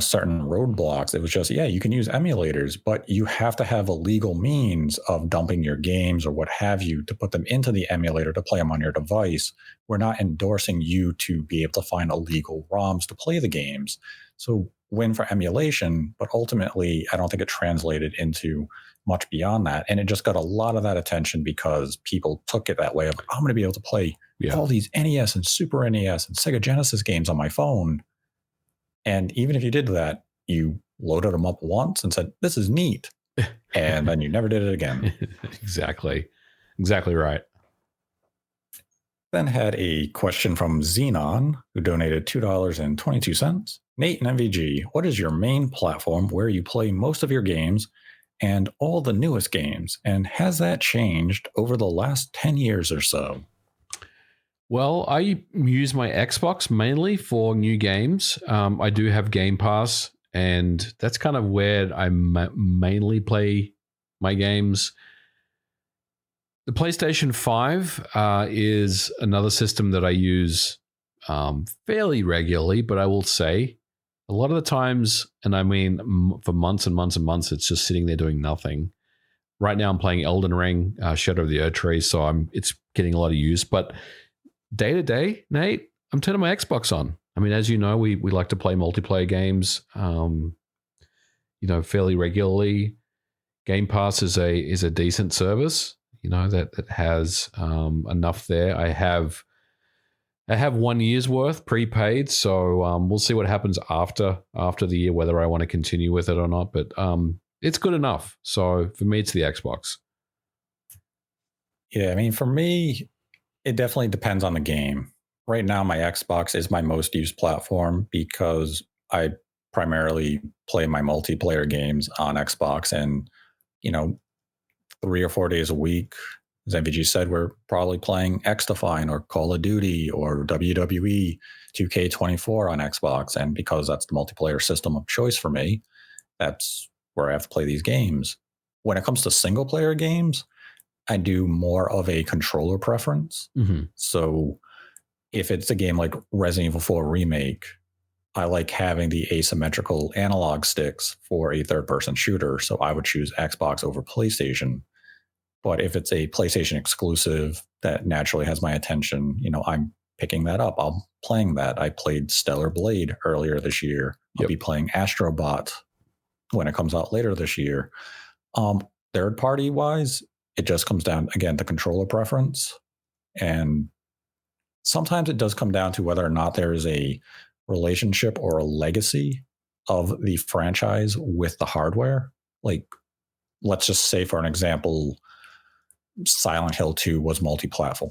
certain roadblocks. It was just, you can use emulators, but you have to have a legal means of dumping your games or what have you to put them into the emulator to play them on your device. We're not endorsing you to be able to find illegal ROMs to play the games. So win for emulation, but ultimately I don't think it translated into much beyond that. And it just got a lot of that attention because people took it that way of, I'm going to be able to play all these NES and Super NES and Sega Genesis games on my phone. And even if you did that, you loaded them up once and said, this is neat. And then you never did it again. Exactly right. Then had a question from Xenon, who donated $2.22. Nate and MVG, what is your main platform where you play most of your games and all the newest games? And has that changed over the last 10 years or so? Well, I use my Xbox mainly for new games. I do have Game Pass, and that's kind of where I mainly play my games. The PlayStation 5 is another system that I use fairly regularly, but I will say a lot of the times, and I mean for months and months and months, it's just sitting there doing nothing. Right now I'm playing Elden Ring, Shadow of the Erdtree, so it's getting a lot of use. But day to day, Nate, I'm turning my Xbox on. I mean, as you know, we like to play multiplayer games, fairly regularly. Game Pass is a decent service, that has enough there. I have 1 year's worth prepaid, so we'll see what happens after the year, whether I want to continue with it or not. But it's good enough. So for me, it's the Xbox. Yeah, I mean, for me, it definitely depends on the game. Right now, my Xbox is my most used platform because I primarily play my multiplayer games on Xbox, and 3 or 4 days a week, as MVG said, we're probably playing XDefiant or Call of Duty or WWE 2K24 on Xbox. And because that's the multiplayer system of choice for me, that's where I have to play these games. When it comes to single player games, I do more of a controller preference. Mm-hmm. So if it's a game like Resident Evil 4 Remake, I like having the asymmetrical analog sticks for a third-person shooter, so I would choose Xbox over PlayStation. But if it's a PlayStation exclusive that naturally has my attention, I'm picking that up. I'm playing that. I played Stellar Blade earlier this year. I'll be playing Astrobot when it comes out later this year. Third-party wise, it just comes down, again, to controller preference. And sometimes it does come down to whether or not there is a relationship or a legacy of the franchise with the hardware. Like, let's just say, for an example, Silent Hill 2 was multi-platform.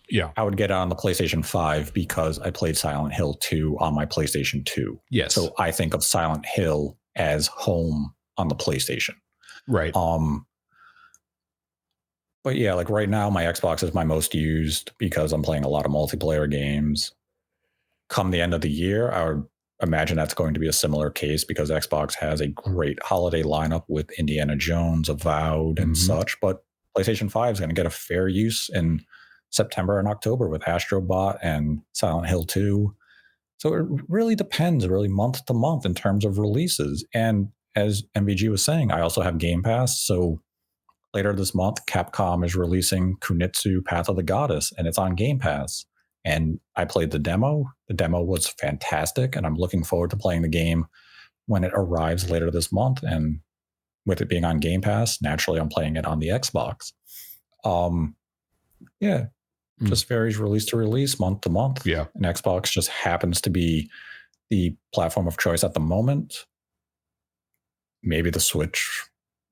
Yeah. I would get it on the PlayStation 5 because I played Silent Hill 2 on my PlayStation 2. Yes. So I think of Silent Hill as home on the PlayStation. Right. But yeah, like right now, my Xbox is my most used because I'm playing a lot of multiplayer games. Come the end of the year, I would imagine that's going to be a similar case because Xbox has a great holiday lineup with Indiana Jones, Avowed, and such. But PlayStation 5 is going to get a fair use in September and October with Astrobot and Silent Hill 2. So it really depends, really month to month in terms of releases. And as MVG was saying, I also have Game Pass. So later this month, Capcom is releasing Kunitsu Path of the Goddess, and it's on Game Pass. And I played the demo. The demo was fantastic, and I'm looking forward to playing the game when it arrives later this month. And with it being on Game Pass, naturally, I'm playing it on the Xbox. Just varies release to release, month to month. Yeah. And Xbox just happens to be the platform of choice at the moment. Maybe the Switch,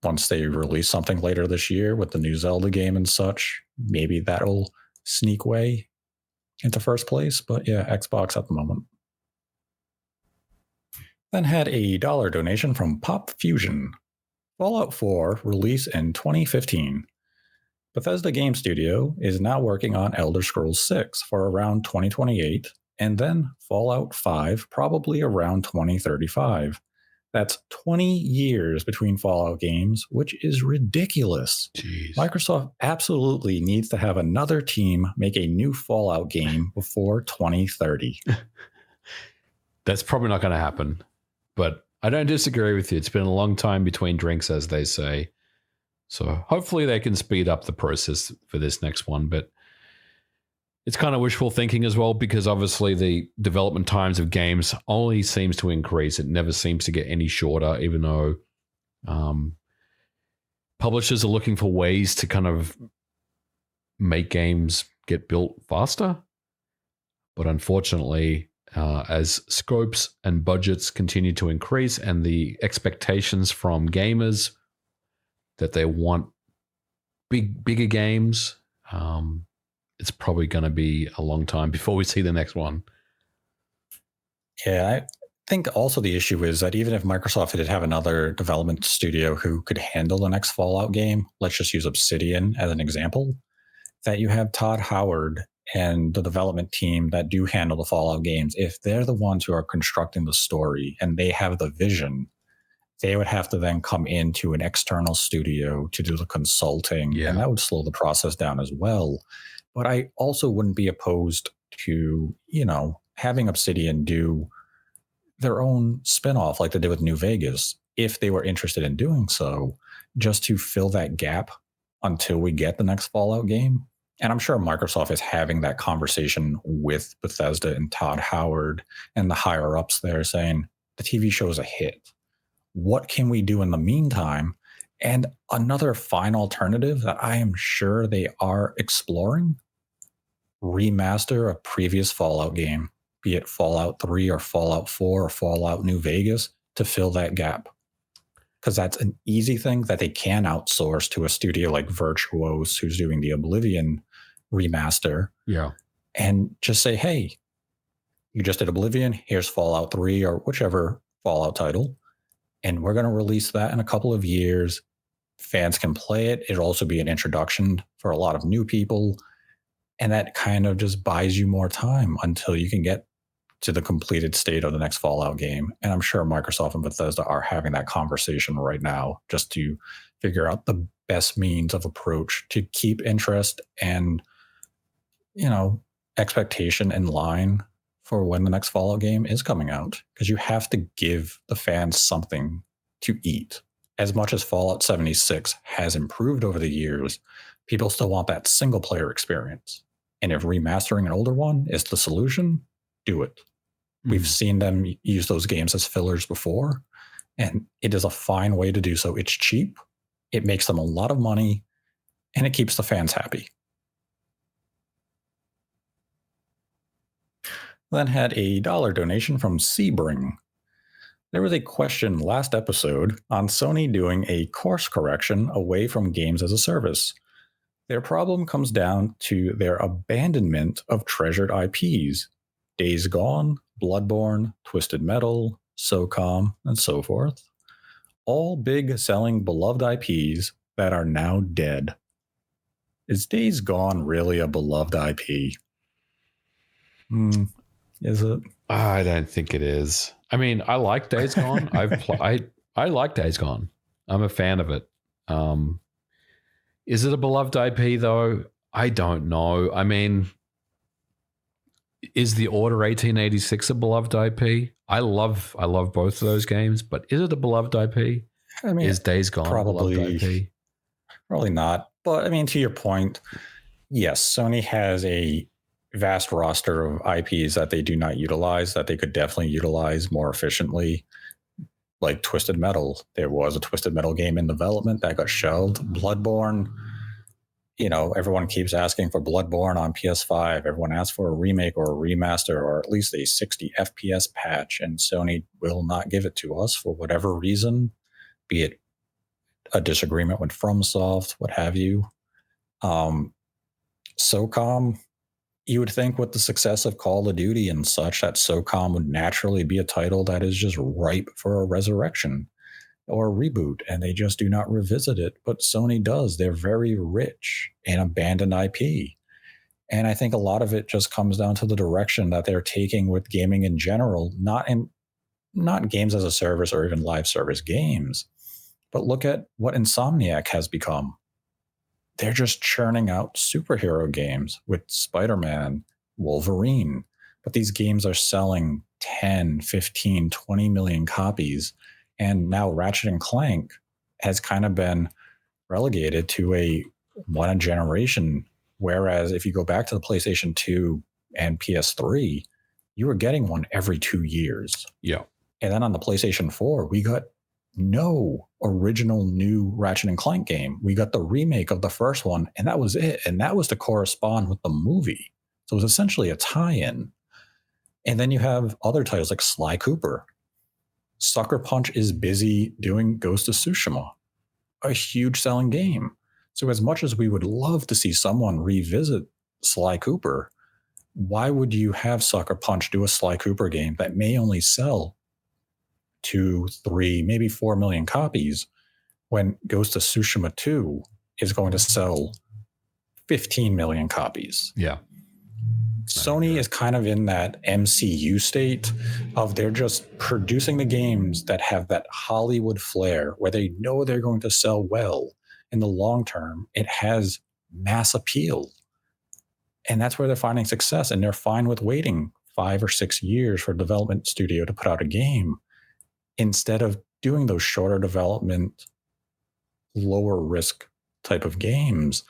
once they release something later this year with the new Zelda game and such, maybe that'll sneak way into first place. But yeah, Xbox at the moment. Then had a $1 donation from Pop Fusion. Fallout 4 release in 2015. Bethesda Game Studio is now working on Elder Scrolls 6 for around 2028, and then Fallout 5 probably around 2035. That's 20 years between Fallout games, which is ridiculous. Jeez. Microsoft absolutely needs to have another team make a new Fallout game before 2030. That's probably not going to happen, but I don't disagree with you. It's been a long time between drinks, as they say. So hopefully they can speed up the process for this next one, but it's kind of wishful thinking as well, because obviously the development times of games only seems to increase. It never seems to get any shorter, even though publishers are looking for ways to kind of make games get built faster. But unfortunately, as scopes and budgets continue to increase and the expectations from gamers that they want bigger games, it's probably going to be a long time before we see the next one. Yeah, I think also the issue is that even if Microsoft did have another development studio who could handle the next Fallout game, let's just use Obsidian as an example, that you have Todd Howard and the development team that do handle the Fallout games, if they're the ones who are constructing the story and they have the vision, they would have to then come into an external studio to do the consulting, and that would slow the process down as well. But I also wouldn't be opposed to, having Obsidian do their own spinoff like they did with New Vegas, if they were interested in doing so, just to fill that gap until we get the next Fallout game. And I'm sure Microsoft is having that conversation with Bethesda and Todd Howard and the higher ups there, saying the TV show is a hit. What can we do in the meantime? And another fine alternative that I am sure they are exploring, remaster a previous Fallout game, be it Fallout 3 or Fallout 4 or Fallout New Vegas, to fill that gap. Because that's an easy thing that they can outsource to a studio like Virtuos, who's doing the Oblivion remaster. Yeah. And just say, hey, you just did Oblivion, here's Fallout 3 or whichever Fallout title, and we're going to release that in a couple of years. Fans can play it. It'll also be an introduction for a lot of new people. And that kind of just buys you more time until you can get to the completed state of the next Fallout game. And I'm sure Microsoft and Bethesda are having that conversation right now just to figure out the best means of approach to keep interest and, expectation in line for when the next Fallout game is coming out. Because you have to give the fans something to eat. As much as Fallout 76 has improved over the years, people still want that single player experience. And if remastering an older one is the solution, do it. We've seen them use those games as fillers before, and it is a fine way to do so. It's cheap, it makes them a lot of money, and it keeps the fans happy. Then had a $1 donation from Sebring. There was a question last episode on Sony doing a course correction away from games as a service. Their problem comes down to their abandonment of treasured IPs. Days Gone, Bloodborne, Twisted Metal, SOCOM, and so forth. All big selling beloved IPs that are now dead. Is Days Gone really a beloved IP? Is it? I don't think it is. I mean, I like Days Gone. I like Days Gone. I'm a fan of it. Is it a beloved IP though? I don't know. I mean, is the Order 1886 a beloved IP? I love both of those games, but is it a beloved IP? I mean, is Days Gone a beloved IP? Probably not. But I mean, to your point, yes, Sony has a vast roster of IPs that they do not utilize that they could definitely utilize more efficiently. Like Twisted Metal. There was a Twisted Metal game in development that got shelved. Bloodborne. Everyone keeps asking for Bloodborne on PS5. Everyone asks for a remake or a remaster or at least a 60 FPS patch, and Sony will not give it to us for whatever reason, be it a disagreement with FromSoft, what have you. SOCOM, you would think with the success of Call of Duty and such that SOCOM would naturally be a title that is just ripe for a resurrection or a reboot, and they just do not revisit it. But Sony does. They're very rich in abandoned IP. And I think a lot of it just comes down to the direction that they're taking with gaming in general, not games as a service or even live service games. But look at what Insomniac has become. They're just churning out superhero games with Spider-Man, Wolverine. But these games are selling 10, 15, 20 million copies. And now Ratchet and Clank has kind of been relegated to a one-a-generation. Whereas if you go back to the PlayStation 2 and PS3, you were getting one every 2 years. Yeah. And then on the PlayStation 4, we got no original new Ratchet and Clank game. We got the remake of the first one, and that was it. And that was to correspond with the movie. So it was essentially a tie-in. And then you have other titles like Sly Cooper. Sucker Punch is busy doing Ghost of Tsushima, a huge selling game. So as much as we would love to see someone revisit Sly Cooper, why would you have Sucker Punch do a Sly Cooper game that may only sell 2, 3, maybe 4 million copies when Ghost of Tsushima 2 is going to sell 15 million copies? Yeah. Sony is kind of in that MCU state of they're just producing the games that have that Hollywood flair where they know they're going to sell well in the long term. It has mass appeal. And that's where they're finding success. And they're fine with waiting 5 or 6 years for a development studio to put out a game instead of doing those shorter development, lower risk type of games.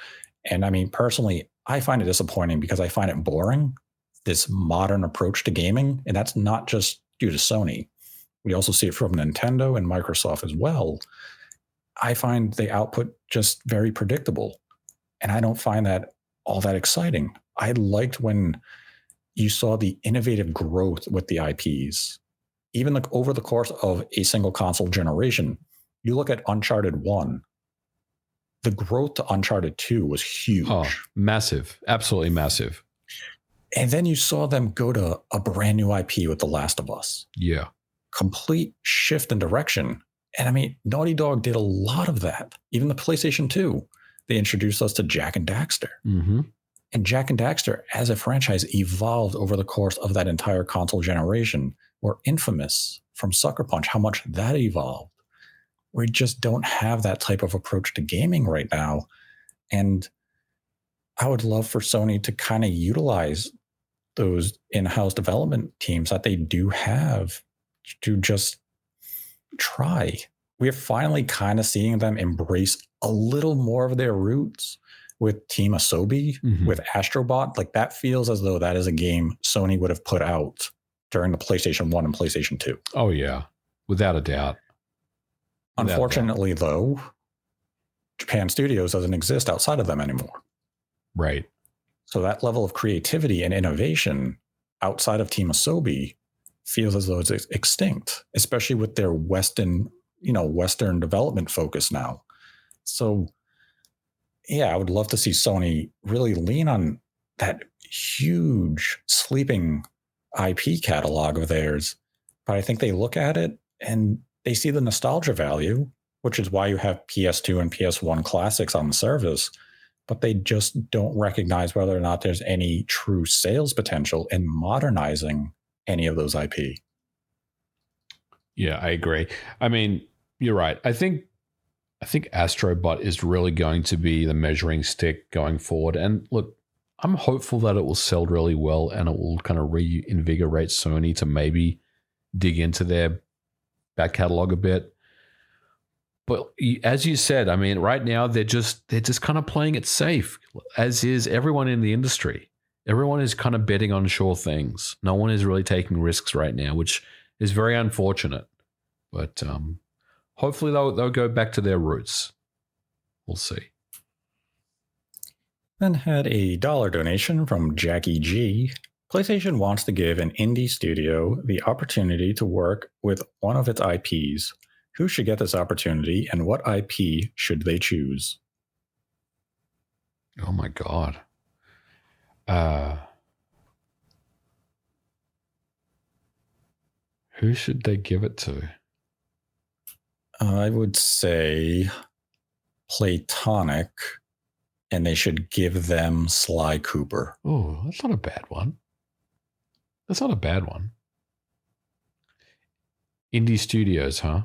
And I mean, personally, I find it disappointing because I find it boring, this modern approach to gaming. And that's not just due to Sony. We also see it from Nintendo and Microsoft as well. I find the output just very predictable. And I don't find that all that exciting. I liked when you saw the innovative growth with the IPs. Even like over the course of a single console generation, you look at Uncharted 1, the growth to Uncharted 2 was huge. Oh, massive. Absolutely massive. And then you saw them go to a brand new IP with The Last of Us. Yeah. Complete shift in direction. And I mean, Naughty Dog did a lot of that. Even the PlayStation 2, they introduced us to Jak and Daxter. Mm-hmm. And Jak and Daxter as a franchise evolved over the course of that entire console generation. Or Infamous from Sucker Punch, how much that evolved. We just don't have that type of approach to gaming right now. And I would love for Sony to kind of utilize those in-house development teams that they do have to just try. We're finally kind of seeing them embrace a little more of their roots with Team Asobi, with Astrobot. Like that feels as though that is a game Sony would have put out during the PlayStation 1 and PlayStation 2. Oh, yeah. Without a doubt. Unfortunately, though, Japan Studios doesn't exist outside of them anymore. Right. So that level of creativity and innovation outside of Team Asobi feels as though it's extinct, especially with their Western development focus now. So, yeah, I would love to see Sony really lean on that huge sleeping IP catalog of theirs. But I think they look at it and they see the nostalgia value, which is why you have PS2 and PS1 classics on the service, but they just don't recognize whether or not there's any true sales potential in modernizing any of those IP. Yeah, I agree. I mean, you're right. I think Astrobot is really going to be the measuring stick going forward. And look, I'm hopeful that it will sell really well and it will kind of reinvigorate Sony to maybe dig into their back catalog a bit. But as you said, I mean, right now they're just kind of playing it safe, as is everyone in the industry. Everyone is kind of betting on sure things. No one is really taking risks right now, which is very unfortunate. But hopefully they'll go back to their roots. We'll see. Then had a $1 donation from Jackie G. PlayStation wants to give an indie studio the opportunity to work with one of its IPs. Who should get this opportunity and what IP should they choose? Oh my God. Who should they give it to? I would say Platonic, and they should give them Sly Cooper. Oh, that's not a bad one. That's not a bad one. Indie Studios, huh?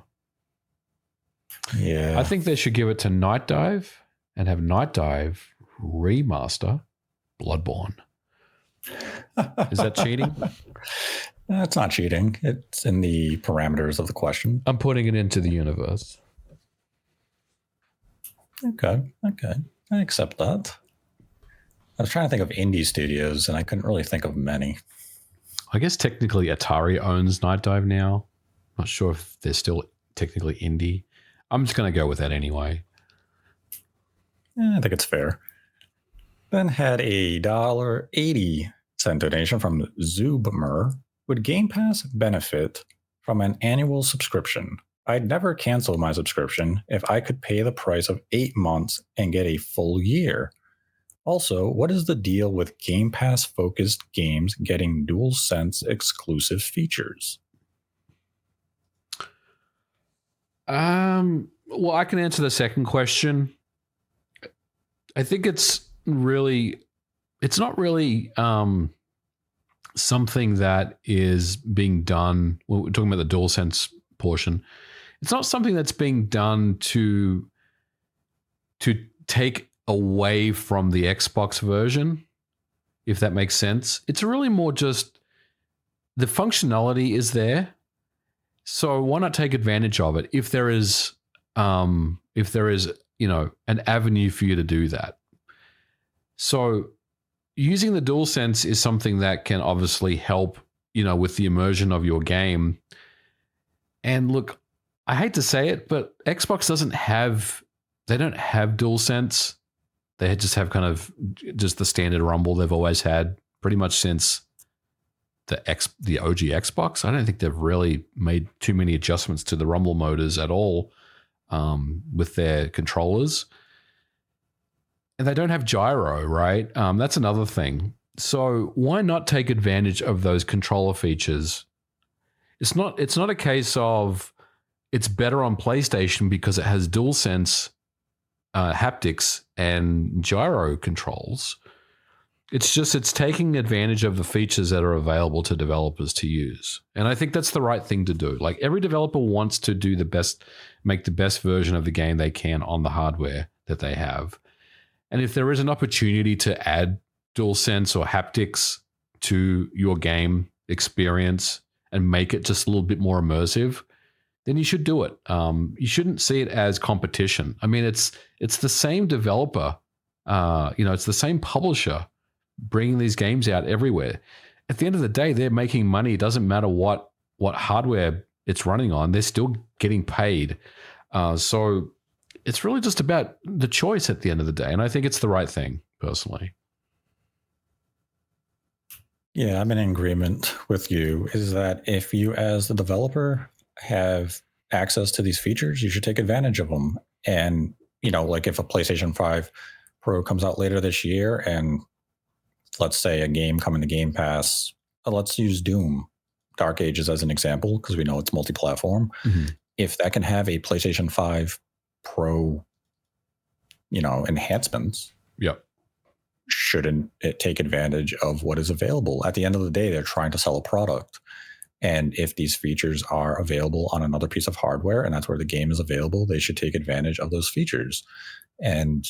Yeah. I think they should give it to Night Dive and have Night Dive remaster Bloodborne. Is that cheating? It's not cheating. It's in the parameters of the question. I'm putting it into the universe. Okay. I accept that. I was trying to think of indie studios, and I couldn't really think of many. I guess technically Atari owns Night Dive now. Not sure if they're still technically indie. I'm just going to go with that anyway. I think it's fair. Ben had a $1.80 donation from Zubmer. Would Game Pass benefit from an annual subscription? I'd never cancel my subscription if I could pay the price of 8 months and get a full year. Also, what is the deal with Game Pass focused games getting DualSense exclusive features? Well, I can answer the second question. I think it's not really something that is being done. Well, we're talking about the DualSense portion. It's not something that's being done to take away from the Xbox version, if that makes sense. It's really more just the functionality is there. So why not take advantage of it if there is an avenue for you to do that. So using the DualSense is something that can obviously help, with the immersion of your game. And look, I hate to say it, but Xbox don't have DualSense. They just have kind of just the standard rumble they've always had pretty much since the OG Xbox. I don't think they've really made too many adjustments to the rumble motors at all with their controllers. And they don't have gyro, right? That's another thing. So why not take advantage of those controller features? It's not a case of it's better on PlayStation because it has DualSense haptics and gyro controls. It's taking advantage of the features that are available to developers to use. And I think that's the right thing to do. Like, every developer wants to make the best version of the game they can on the hardware that they have. And if there is an opportunity to add DualSense or haptics to your game experience and make it just a little bit more immersive, then you should do it. You shouldn't see it as competition. I mean, it's the same developer, it's the same publisher bringing these games out everywhere. At the end of the day, they're making money. It doesn't matter what hardware it's running on. They're still getting paid. So it's really just about the choice at the end of the day. And I think it's the right thing, personally. Yeah, I'm in agreement with you, is that if you as the developer have access to these features, you should take advantage of them. And, like if a PlayStation 5 Pro comes out later this year and let's say a game coming to Game Pass, let's use Doom, Dark Ages as an example, because we know it's multi-platform. Mm-hmm. If that can have a PlayStation 5 Pro, enhancements, yep, shouldn't it take advantage of what is available? At the end of the day, they're trying to sell a product. And if these features are available on another piece of hardware and that's where the game is available, they should take advantage of those features. And,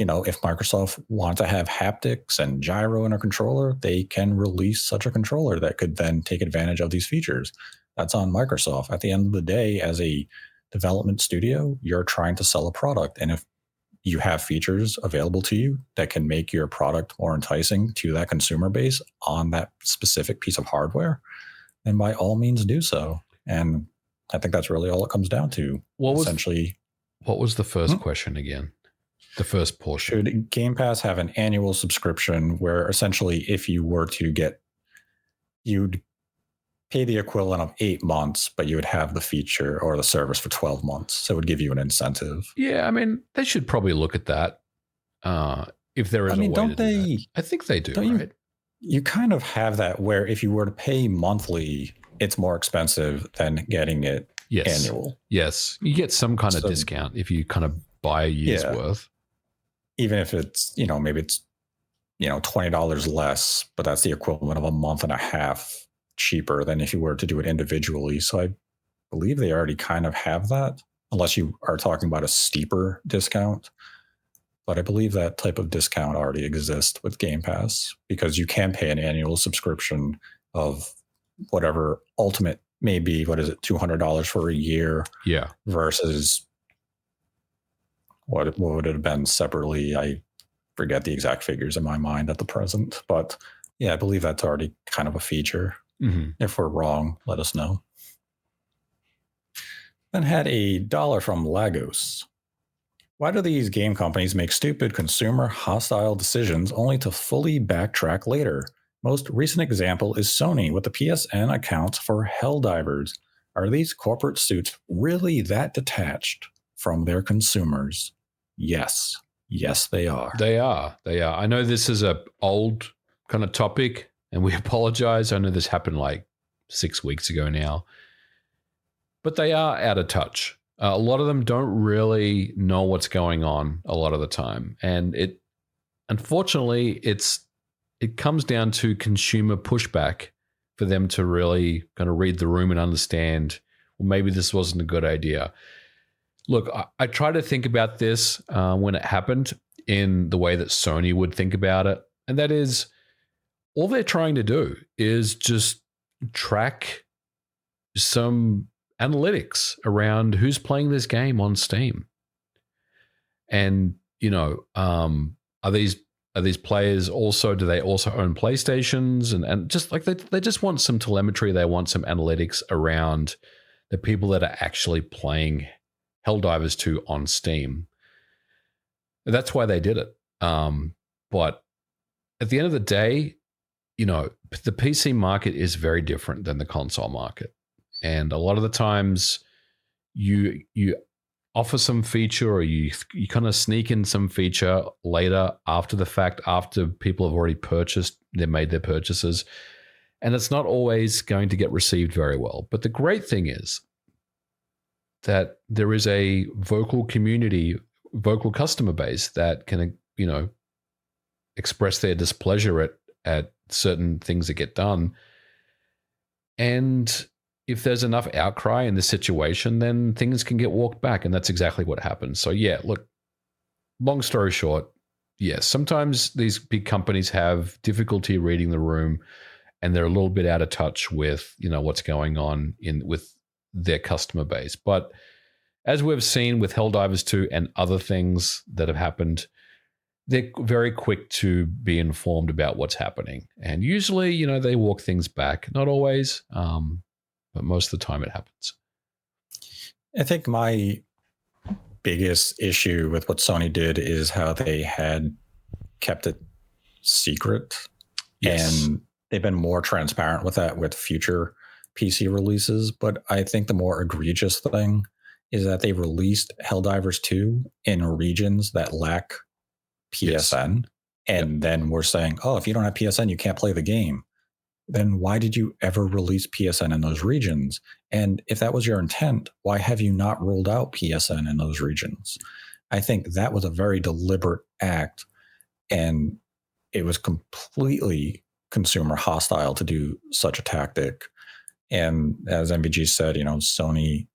if Microsoft wants to have haptics and gyro in a controller, they can release such a controller that could then take advantage of these features. That's on Microsoft. At the end of the day, as a development studio, you're trying to sell a product. And if you have features available to you that can make your product more enticing to that consumer base on that specific piece of hardware, then by all means do so. And I think that's really all it comes down to. What was the first question again? The first portion. Should Game Pass have an annual subscription where essentially if you were to you'd pay the equivalent of 8 months, but you would have the feature or the service for 12 months. So it would give you an incentive. Yeah, I mean, they should probably look at that. If there is a way to do that. I think they do, right? You kind of have that where if you were to pay monthly, it's more expensive than getting it annual. Yes. You get some kind of discount if you kind of buy a year's worth. Even if it's, maybe it's, $20 less, but that's the equivalent of a month and a half cheaper than if you were to do it individually. So I believe they already kind of have that, unless you are talking about a steeper discount. But I believe that type of discount already exists with Game Pass, because you can pay an annual subscription of whatever Ultimate may be. What is it, $200 for a year? Yeah. Versus what would it have been separately? I forget the exact figures in my mind at the present. But yeah, I believe that's already kind of a feature. Mm-hmm. If we're wrong, let us know. Then had $1 from Lagos. Why do these game companies make stupid consumer hostile decisions only to fully backtrack later? Most recent example is Sony with the PSN accounts for Helldivers. Are these corporate suits really that detached from their consumers? Yes. Yes, they are. They are. I know this is a old kind of topic, and we apologize. I know this happened like 6 weeks ago now. But they are out of touch. A lot of them don't really know what's going on a lot of the time. And unfortunately, it comes down to consumer pushback for them to really kind of read the room and understand, well, maybe this wasn't a good idea. Look, I try to think about this when it happened in the way that Sony would think about it. And that is, all they're trying to do is just track some analytics around who's playing this game on Steam. And, are these players also, do they also own PlayStations? And just like they just want some telemetry. They want some analytics around the people that are actually playing Helldivers 2 on Steam. That's why they did it. But at the end of the day, the PC market is very different than the console market. And a lot of the times you offer some feature, or you kind of sneak in some feature later after the fact, after people have already made their purchases. And it's not always going to get received very well. But the great thing is that there is a vocal customer base that can, express their displeasure at certain things that get done. And if there's enough outcry in this situation, then things can get walked back. And that's exactly what happened. So yeah, look, long story short, yes, sometimes these big companies have difficulty reading the room, and they're a little bit out of touch with, what's going on with their customer base. But as we've seen with Helldivers 2 and other things that have happened, they're very quick to be informed about what's happening. And usually, they walk things back. Not always, but most of the time it happens. I think my biggest issue with what Sony did is how they had kept it secret. Yes. And they've been more transparent with that with future PC releases. But I think the more egregious thing is that they released Helldivers 2 in regions that lack PSN. Yes. And then we're saying, oh, if you don't have PSN, you can't play the game. Then why did you ever release PSN in those regions? And if that was your intent, why have you not rolled out PSN in those regions? I think that was a very deliberate act, and it was completely consumer hostile to do such a tactic. And as MVG said, Sony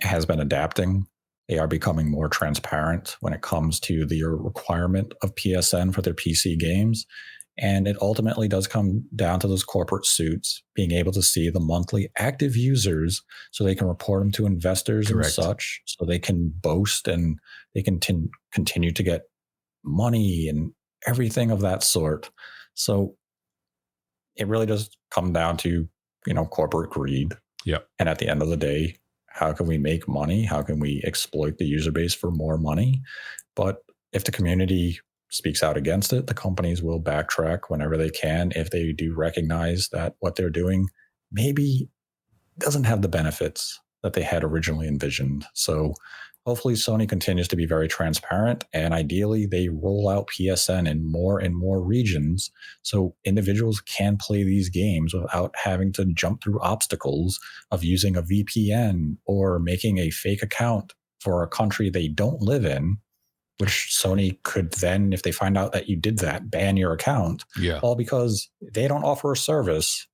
has been adapting. They are becoming more transparent when it comes to the requirement of PSN for their PC games. And it ultimately does come down to those corporate suits being able to see the monthly active users so they can report them to investors. Correct. And such, so they can boast and they can continue to get money and everything of that sort. So it really does come down to, corporate greed. Yeah. And at the end of the day, how can we make money? How can we exploit the user base for more money? But if the community speaks out against it, the companies will backtrack whenever they can if they do recognize that what they're doing maybe doesn't have the benefits that they had originally envisioned. So hopefully Sony continues to be very transparent, and ideally they roll out PSN in more and more regions so individuals can play these games without having to jump through obstacles of using a VPN or making a fake account for a country they don't live in, which Sony could then, if they find out that you did that, ban your account. Yeah. All because they don't offer a service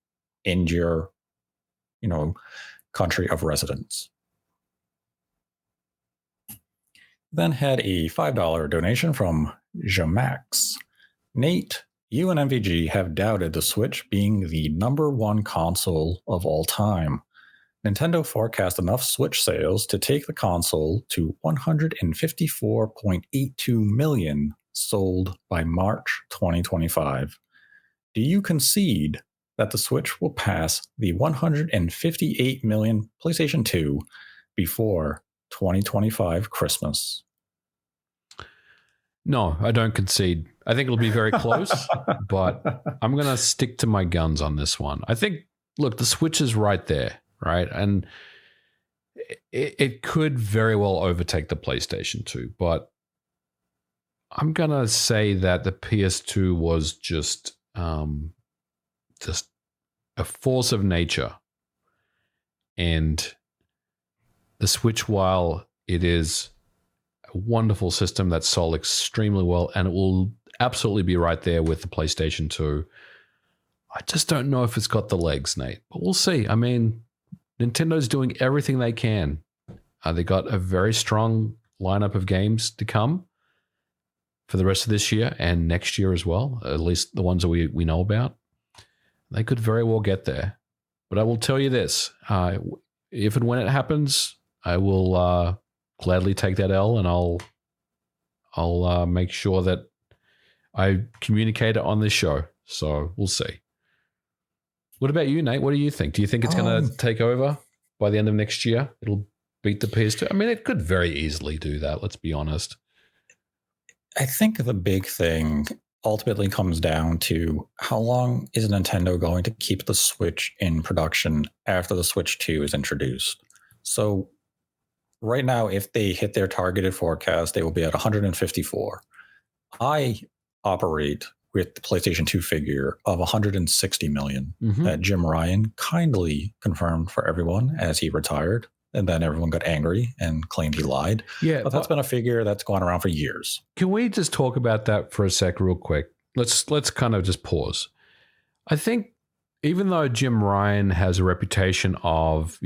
in your, country of residence. Then had a $5 donation from Jamax. Nate, you and MVG have doubted the Switch being the number one console of all time. Nintendo forecast enough Switch sales to take the console to 154.82 million sold by March 2025. Do you concede that the Switch will pass the 158 million PlayStation 2 before 2025 Christmas? No, I don't concede. I think it'll be very close, but I'm going to stick to my guns on this one. I think, look, the Switch is right there, right? And it could very well overtake the PlayStation 2, but I'm going to say that the PS2 was just a force of nature. And the Switch, while it is a wonderful system that sold extremely well, and it will absolutely be right there with the PlayStation 2, I just don't know if it's got the legs, Nate. But we'll see. I mean, Nintendo's doing everything they can. They got a very strong lineup of games to come for the rest of this year and next year as well, at least the ones that we know about. They could very well get there. But I will tell you this, if and when it happens, I will gladly take that L, and I'll make sure that I communicate it on this show. So we'll see. What about you, Nate? What do you think? Do you think it's going to take over by the end of next year? It'll beat the PS2? I mean, it could very easily do that, let's be honest. I think the big thing ultimately comes down to how long is Nintendo going to keep the Switch in production after the Switch 2 is introduced? So right now, if they hit their targeted forecast, they will be at 154. I operate with the PlayStation 2 figure of 160 million that Jim Ryan kindly confirmed for everyone as he retired. And then everyone got angry and claimed he lied. Yeah, but that's been a figure that's gone around for years. Can we just talk about that for a sec real quick? Let's kind of just pause. I think even though Jim Ryan has a reputation of,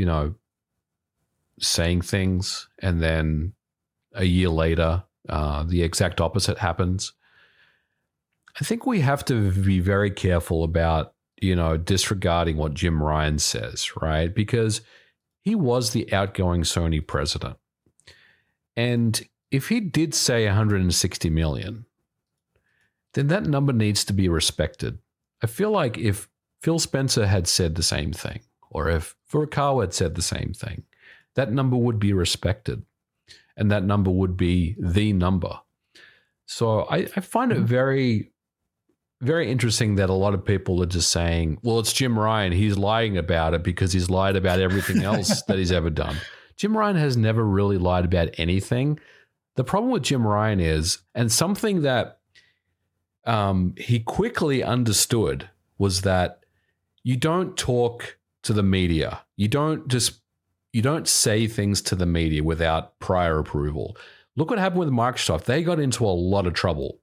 saying things and then a year later, the exact opposite happens, I think we have to be very careful about, disregarding what Jim Ryan says, right? Because he was the outgoing Sony president. And if he did say 160 million, then that number needs to be respected. I feel like if Phil Spencer had said the same thing, or if Furukawa had said the same thing, that number would be respected. And that number would be the number. So I find it very, very interesting that a lot of people are just saying, well, it's Jim Ryan. He's lying about it because he's lied about everything else that he's ever done. Jim Ryan has never really lied about anything. The problem with Jim Ryan is, and something that he quickly understood, was that you don't talk to the media. You don't say things to the media without prior approval. Look what happened with Microsoft. They got into a lot of trouble.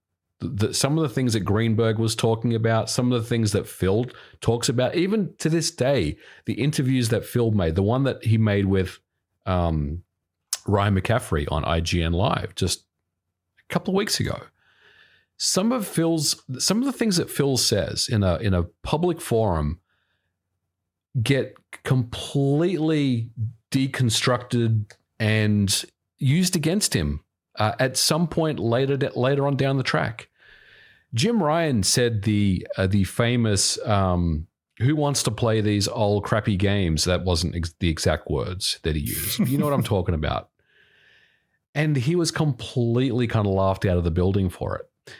Some of the things that Greenberg was talking about, some of the things that Phil talks about, even to this day, the interviews that Phil made, the one that he made with Ryan McCaffrey on IGN Live just a couple of weeks ago. Some of the things that Phil says in a public forum get completely deconstructed and used against him at some point later on down the track. Jim Ryan said the famous "Who wants to play these old crappy games?" That wasn't the exact words that he used. You know what I'm talking about. And he was completely kind of laughed out of the building for it.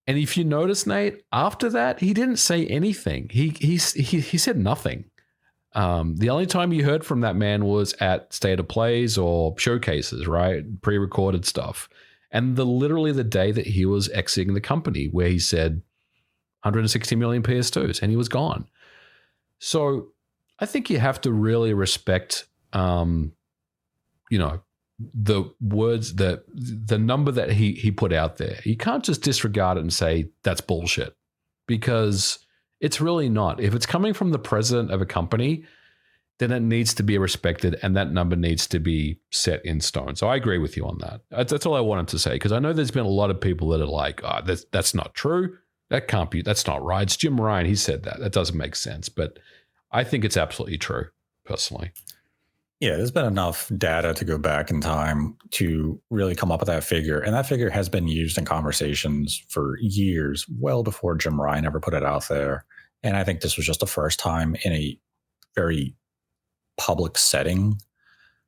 And if you notice, Nate, after that, he didn't say anything. He said nothing. The only time you heard from that man was at State of Plays or showcases, right? Pre-recorded stuff. And literally the day that he was exiting the company, where he said 160 million PS2s, and he was gone. So I think you have to really respect, the words, that the number that he put out there. You can't just disregard it and say that's bullshit, because it's really not. If it's coming from the president of a company, then it needs to be respected, and that number needs to be set in stone. So I agree with you on that. That's all I wanted to say, because I know there's been a lot of people that are like, oh, that's not true. That can't be. That's not right. It's Jim Ryan. He said that. That doesn't make sense. But I think it's absolutely true, personally. Yeah, there's been enough data to go back in time to really come up with that figure. And that figure has been used in conversations for years, well before Jim Ryan ever put it out there. And I think this was just the first time in a very public setting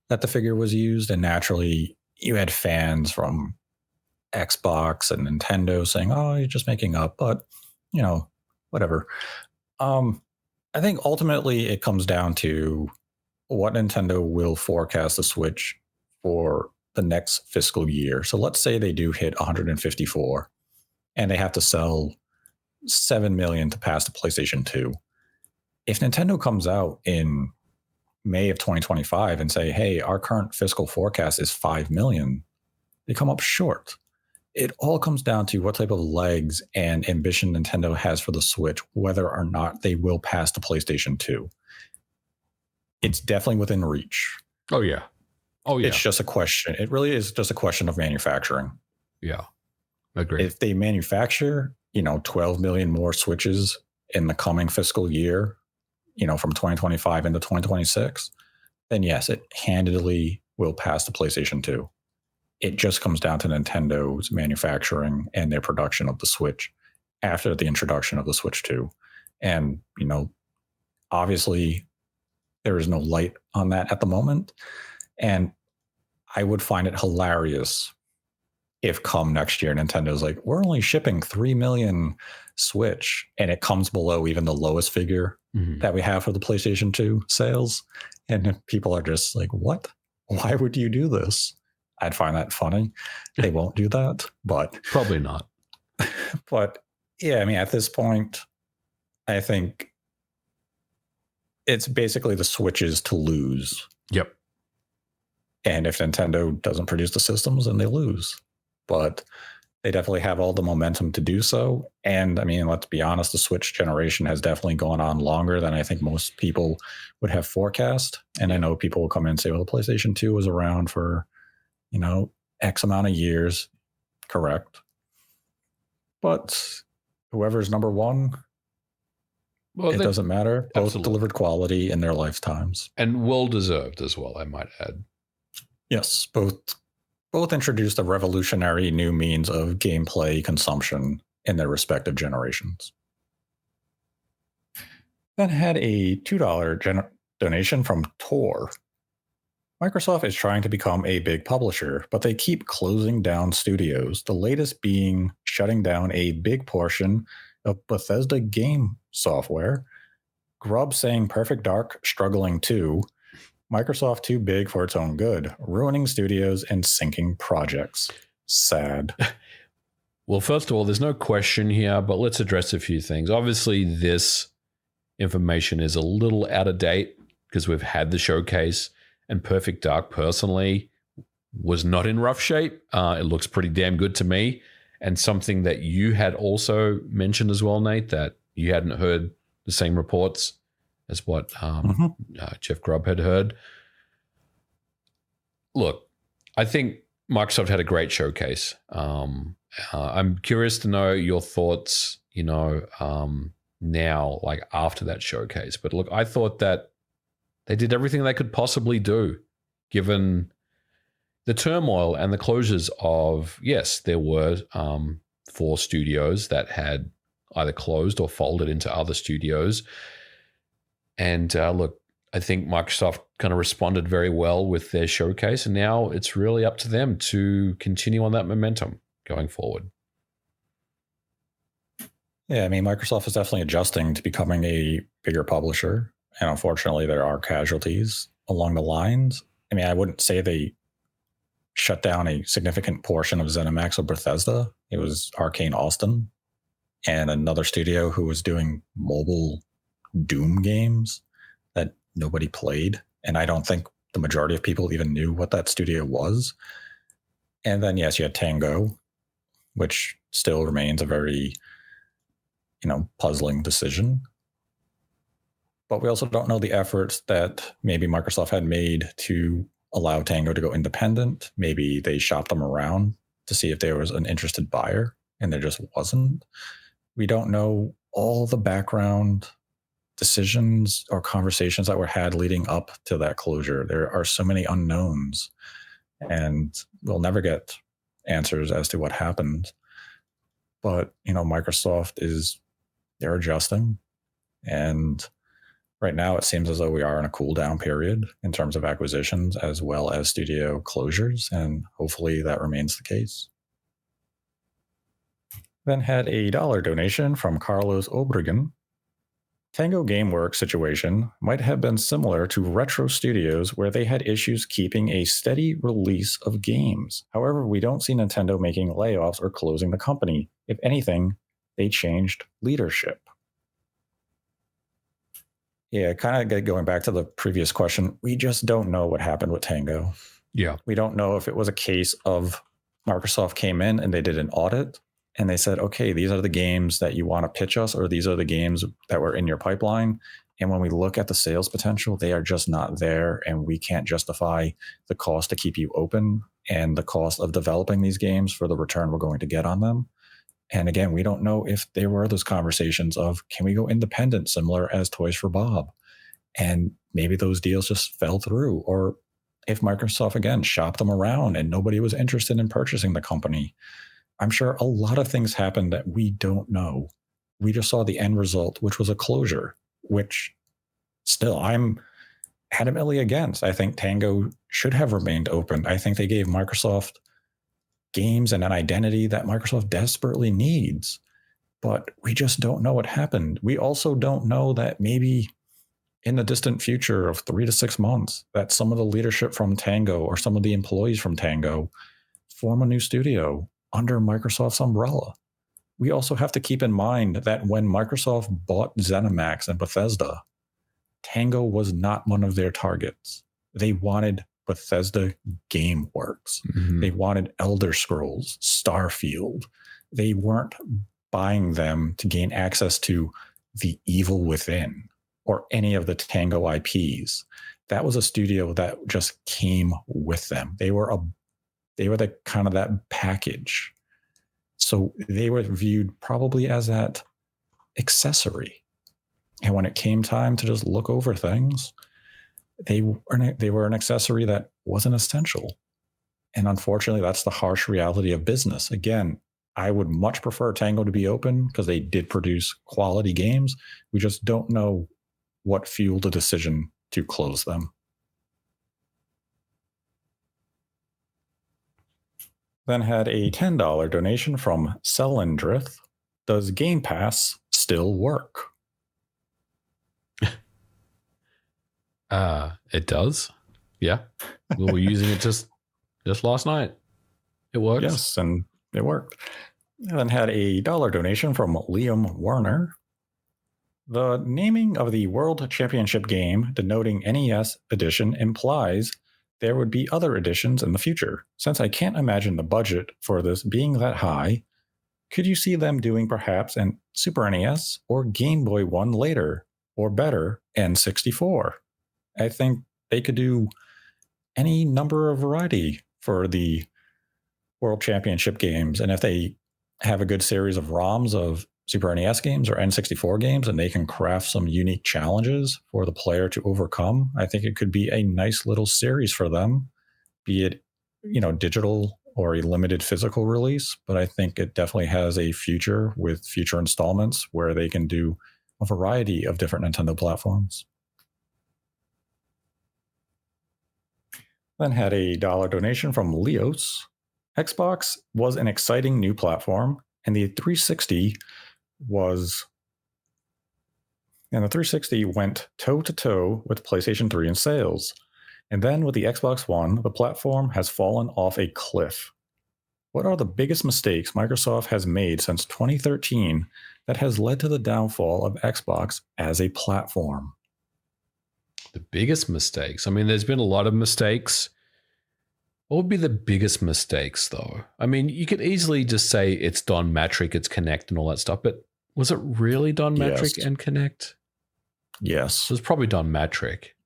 that the figure was used. And naturally, you had fans from Xbox and Nintendo saying, oh, you're just making up. But, whatever. I think ultimately it comes down to what Nintendo will forecast the Switch for the next fiscal year. So let's say they do hit 154 and they have to sell 7 million to pass the PlayStation 2. If Nintendo comes out in May of 2025 and say, hey, our current fiscal forecast is 5 million, they come up short. It all comes down to what type of legs and ambition Nintendo has for the Switch, whether or not they will pass the PlayStation 2. It's definitely within reach. Oh, yeah. It's just a question. It really is just a question of manufacturing. Yeah. Agree. If they manufacture, 12 million more Switches in the coming fiscal year, from 2025 into 2026, then yes, it handedly will pass the PlayStation 2. It just comes down to Nintendo's manufacturing and their production of the Switch after the introduction of the Switch 2. And, obviously there is no light on that at the moment. And I would find it hilarious if come next year, Nintendo's like, we're only shipping 3 million Switch, and it comes below even the lowest figure that we have for the PlayStation 2 sales. And people are just like, what? Why would you do this? I'd find that funny. They won't do that, but probably not. But yeah, I mean, at this point, I think it's basically the Switches to lose. Yep. And if Nintendo doesn't produce the systems, then they lose. But they definitely have all the momentum to do so. And I mean, let's be honest, the Switch generation has definitely gone on longer than I think most people would have forecast. And I know people will come in and say, well, the PlayStation 2 was around for, X amount of years. Correct. But whoever's number one, it doesn't matter. Both absolutely delivered quality in their lifetimes. And well-deserved as well, I might add. Yes, both introduced a revolutionary new means of gameplay consumption in their respective generations. Then had a $2 donation from Tor. Microsoft is trying to become a big publisher, but they keep closing down studios, the latest being shutting down a big portion of Bethesda game software. Grubb saying Perfect Dark struggling too. Microsoft too big for its own good, ruining studios and sinking projects. Sad. Well, first of all, there's no question here, but let's address a few things. Obviously, this information is a little out of date because we've had the showcase, and Perfect Dark personally was not in rough shape. It looks pretty damn good to me. And something that you had also mentioned as well, Nate, that you hadn't heard the same reports as what Jeff Grubb had heard. Look, I think Microsoft had a great showcase. I'm curious to know your thoughts, now, like after that showcase. But look, I thought that they did everything they could possibly do, given the turmoil and the closures of, yes, there were 4 studios that had either closed or folded into other studios. And look, I think Microsoft kind of responded very well with their showcase, and now it's really up to them to continue on that momentum going forward. Yeah, I mean, Microsoft is definitely adjusting to becoming a bigger publisher. And unfortunately, there are casualties along the lines. I mean, I wouldn't say they shut down a significant portion of ZeniMax or Bethesda. It was Arcane Austin and another studio who was doing mobile Doom games that nobody played. And I don't think the majority of people even knew what that studio was. And then, yes, you had Tango, which still remains a very, puzzling decision. But we also don't know the efforts that maybe Microsoft had made to allow Tango to go independent. Maybe they shopped them around to see if there was an interested buyer, and there just wasn't. We don't know all the background decisions or conversations that were had leading up to that closure. There are so many unknowns, and we'll never get answers as to what happened. But, Microsoft they're adjusting. And right now, it seems as though we are in a cool down period in terms of acquisitions as well as studio closures, and hopefully that remains the case. Then had a $1 donation from Carlos Obregon. Tango Gameworks situation might have been similar to Retro Studios, where they had issues keeping a steady release of games. However, we don't see Nintendo making layoffs or closing the company. If anything, they changed leadership. Yeah, kind of going back to the previous question, we just don't know what happened with Tango. Yeah. We don't know if it was a case of Microsoft came in and they did an audit and they said, okay, these are the games that you want to pitch us, or these are the games that were in your pipeline. And when we look at the sales potential, they are just not there. And we can't justify the cost to keep you open and the cost of developing these games for the return we're going to get on them. And again, we don't know if there were those conversations of, can we go independent, similar as Toys for Bob? And maybe those deals just fell through. Or if Microsoft, again, shopped them around and nobody was interested in purchasing the company. I'm sure a lot of things happened that we don't know. We just saw the end result, which was a closure, which still I'm adamantly against. I think Tango should have remained open. I think they gave Microsoft games and an identity that Microsoft desperately needs, but we just don't know what happened. We also don't know that maybe in the distant future of 3 to 6 months, that some of the leadership from Tango or some of the employees from Tango form a new studio under Microsoft's umbrella. We also have to keep in mind that when Microsoft bought ZeniMax and Bethesda, Tango was not one of their targets. They wanted Bethesda Gameworks. Mm-hmm. They wanted Elder Scrolls, Starfield. They weren't buying them to gain access to The Evil Within or any of the Tango IPs. That was a studio that just came with them. They were the kind of that package. So they were viewed probably as that accessory. And when it came time to just look over things, they were an accessory that wasn't essential. And unfortunately, that's the harsh reality of business. Again, I would much prefer Tango to be open because they did produce quality games. We just don't know what fueled the decision to close them. Then had a $10 donation from Selendrith. Does Game Pass still work? It does. Yeah. We were using it just last night. It works. Yes, and it worked. And then had a $1 donation from Liam Warner. The naming of the World Championship game denoting NES edition implies there would be other editions in the future. Since I can't imagine the budget for this being that high, could you see them doing perhaps an Super NES or Game Boy one later, or better, N64? I think they could do any number of variety for the World Championship games. And if they have a good series of ROMs of Super NES games or N64 games, and they can craft some unique challenges for the player to overcome, I think it could be a nice little series for them, be it, digital or a limited physical release. But I think it definitely has a future with future installments where they can do a variety of different Nintendo platforms. Then had a $1 donation from Leos. Xbox was an exciting new platform, and the 360 was And the 360 went toe-to-toe with PlayStation 3 in sales. And then with the Xbox One, the platform has fallen off a cliff. What are the biggest mistakes Microsoft has made since 2013 that has led to the downfall of Xbox as a platform? The biggest mistakes? I mean, there's been a lot of mistakes. What would be the biggest mistakes, though? I mean, you could easily just say it's Don Matrick, it's Kinect and all that stuff, but was it really Don Matrick and Kinect? Yes. It was probably Don Matrick.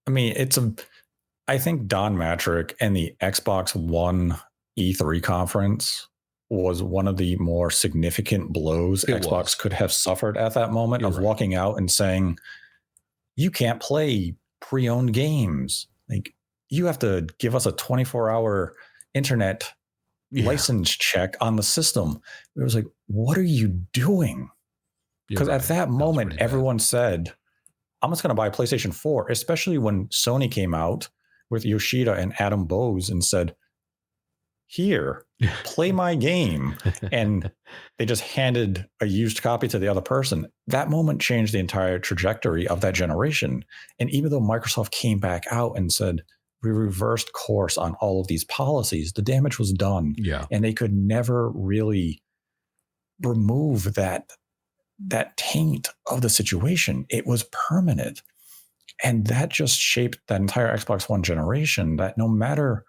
I mean, I think Don Matrick and the Xbox One E3 conference was one of the more significant blows Xbox could have suffered at that moment. You're walking out and saying, you can't play pre-owned games. Like, you have to give us a 24-hour internet license check on the system. It was like, what are you doing? Because at that moment, everyone said, I'm just going to buy a PlayStation 4, especially when Sony came out with Yoshida and Adam Bose and said, here, play my game. And they just handed a used copy to the other person. That moment changed the entire trajectory of that generation. And even though Microsoft came back out and said, we reversed course on all of these policies, the damage was done. Yeah. And they could never really remove that taint of the situation. It was permanent. And that just shaped that entire Xbox One generation, that no matter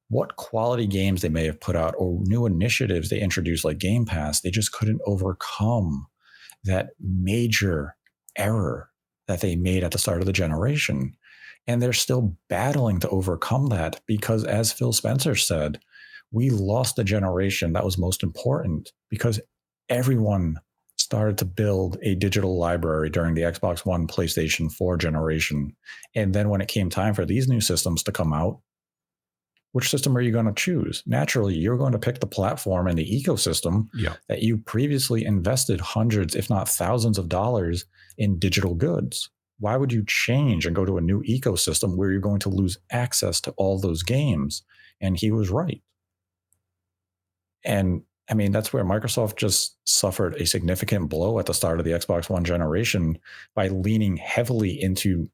what quality games they may have put out or new initiatives they introduced like Game Pass, they just couldn't overcome that major error that they made at the start of the generation. And they're still battling to overcome that because, as Phil Spencer said, we lost the generation that was most important because everyone started to build a digital library during the Xbox One, PlayStation 4 generation. And then when it came time for these new systems to come out, which system are you going to choose? Naturally, you're going to pick the platform and the ecosystem that you previously invested hundreds, if not thousands of dollars in digital goods. Why would you change and go to a new ecosystem where you're going to lose access to all those games? And he was right. And I mean, that's where Microsoft just suffered a significant blow at the start of the Xbox One generation by leaning heavily into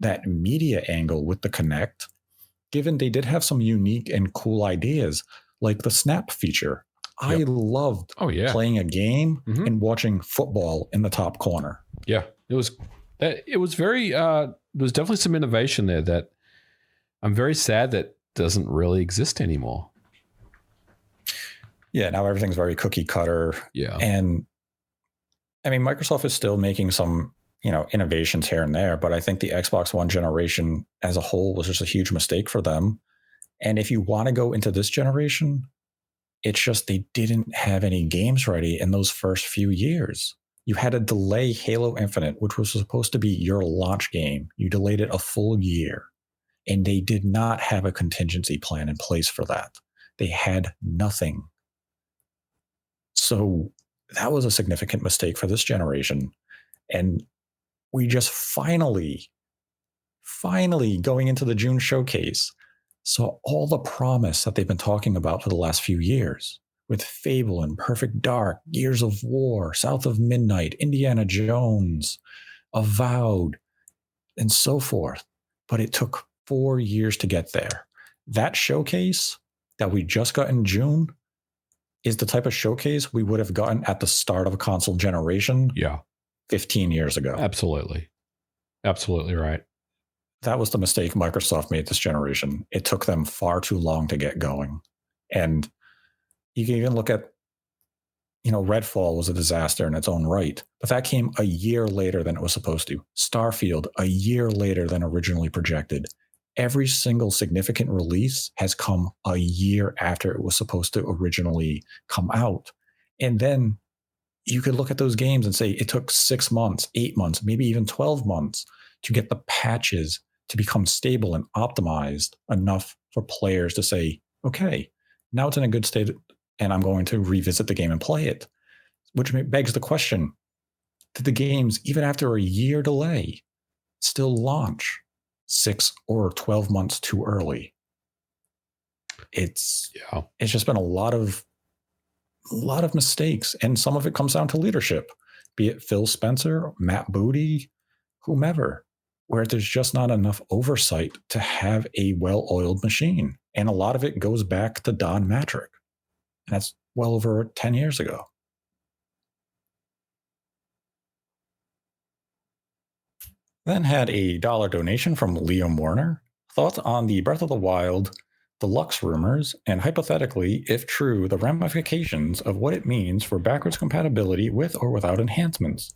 that media angle with the Kinect, given they did have some unique and cool ideas like the Snap feature. I loved playing a game and watching football in the top corner. Yeah, it was very, there was definitely some innovation there that I'm very sad that doesn't really exist anymore. Yeah, now everything's very cookie cutter. Yeah. And I mean, Microsoft is still making some, innovations here and there, but I think the Xbox One generation as a whole was just a huge mistake for them. And if you want to go into this generation, it's just they didn't have any games ready in those first few years. You had to delay Halo Infinite, which was supposed to be your launch game. You delayed it a full year, and they did not have a contingency plan in place for that. They had nothing. So that was a significant mistake for this generation. And we just finally going into the June showcase, saw all the promise that they've been talking about for the last few years with Fable and Perfect Dark, Gears of War, South of Midnight, Indiana Jones, Avowed, and so forth. But it took 4 years to get there. That showcase that we just got in June is the type of showcase we would have gotten at the start of a console generation 15 years ago. Absolutely. Absolutely right. That was the mistake Microsoft made this generation. It took them far too long to get going. And you can even look at, Redfall was a disaster in its own right, but that came a year later than it was supposed to. Starfield, a year later than originally projected. Every single significant release has come a year after it was supposed to originally come out. And then you could look at those games and say it took 6 months, 8 months, maybe even 12 months to get the patches to become stable and optimized enough for players to say, okay, now it's in a good state and I'm going to revisit the game and play it. Which begs the question, did the games, even after a year delay, still launch 6 or 12 months too early? It's just been a lot of mistakes, and some of it comes down to leadership. be it Phil Spencer, Matt Booty, whomever, where there's just not enough oversight to have a well-oiled machine. And a lot of it goes back to Don Matrick. And that's well over 10 years ago. Then had a $1 donation from Liam Warner. Thoughts on the Breath of the Wild deluxe rumors, and hypothetically, if true, the ramifications of what it means for backwards compatibility with or without enhancements.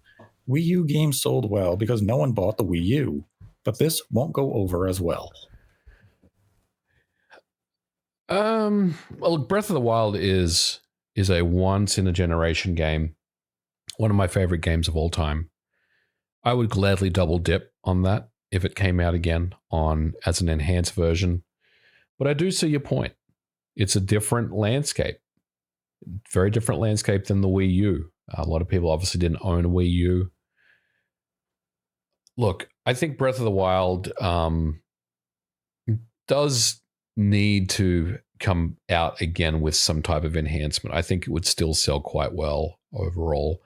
Wii U games sold well because no one bought the Wii U, but this won't go over as well. Well, Breath of the Wild is a once in a generation game. One of my favorite games of all time. I would gladly double dip on that if it came out again as an enhanced version. But I do see your point. It's a different landscape. Very different landscape than the Wii U. A lot of people obviously didn't own a Wii U. Look, I think Breath of the Wild does need to come out again with some type of enhancement. I think it would still sell quite well overall.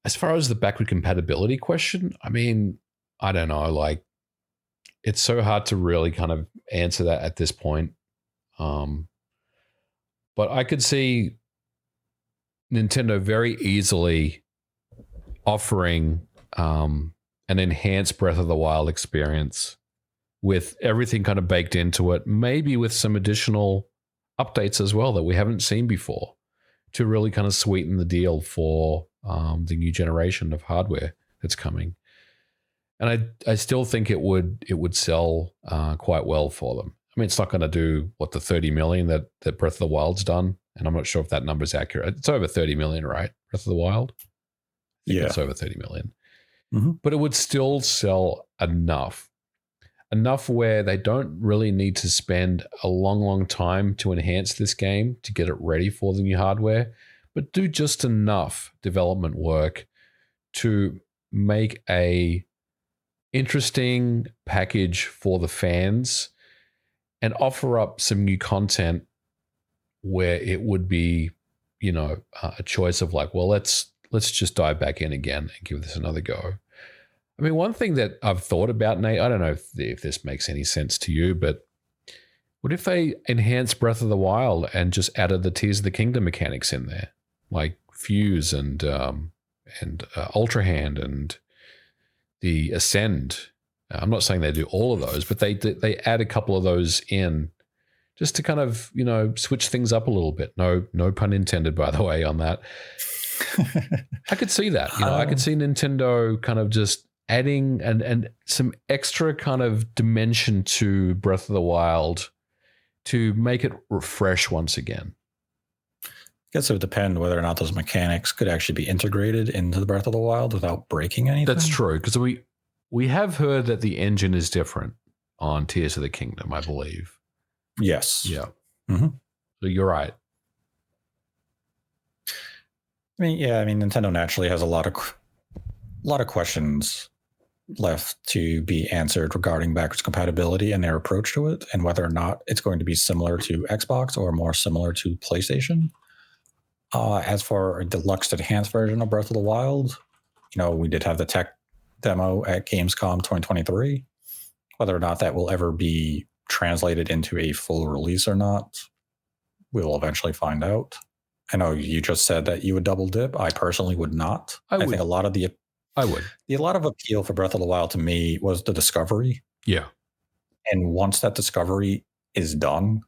As far as the backward compatibility question, I mean, I don't know. Like, it's so hard to really kind of answer that at this point. But I could see Nintendo very easily offering an enhanced Breath of the Wild experience with everything kind of baked into it, maybe with some additional updates as well that we haven't seen before, to really kind of sweeten the deal for the new generation of hardware that's coming. And I still think it would sell quite well for them. I mean, it's not going to do the 30 million that Breath of the Wild's done, and I'm not sure if that number's accurate. It's over 30 million, right? Breath of the Wild? I think it's over 30 million. Mm-hmm. But it would still sell enough where they don't really need to spend a long, long time to enhance this game to get it ready for the new hardware, but do just enough development work to make a interesting package for the fans and offer up some new content where it would be, a choice of like, well, let's just dive back in again and give this another go. I mean, one thing that I've thought about, Nate, I don't know if this makes any sense to you, but what if they enhanced Breath of the Wild and just added the Tears of the Kingdom mechanics in there, like Fuse and Ultra Hand and the Ascend? I'm not saying they do all of those, but they add a couple of those in just to kind of, switch things up a little bit. No pun intended, by the way, on that. I could see that. I could see Nintendo kind of just adding and some extra kind of dimension to Breath of the Wild to make it refresh once again. I guess it would depend whether or not those mechanics could actually be integrated into the Breath of the Wild without breaking anything. That's true, because we have heard that the engine is different on Tears of the Kingdom, I believe. Yes. Yeah. Mm-hmm. So you're right. I mean, Nintendo naturally has a lot of questions left to be answered regarding backwards compatibility and their approach to it, and whether or not it's going to be similar to Xbox or more similar to PlayStation. As for a deluxe enhanced version of Breath of the Wild, we did have the tech demo at Gamescom 2023. Whether or not that will ever be translated into a full release or not, we will eventually find out. I know you just said that you would double dip. I personally would not. I think a lot of a lot of appeal for Breath of the Wild to me was the discovery. Yeah. And once that discovery is done,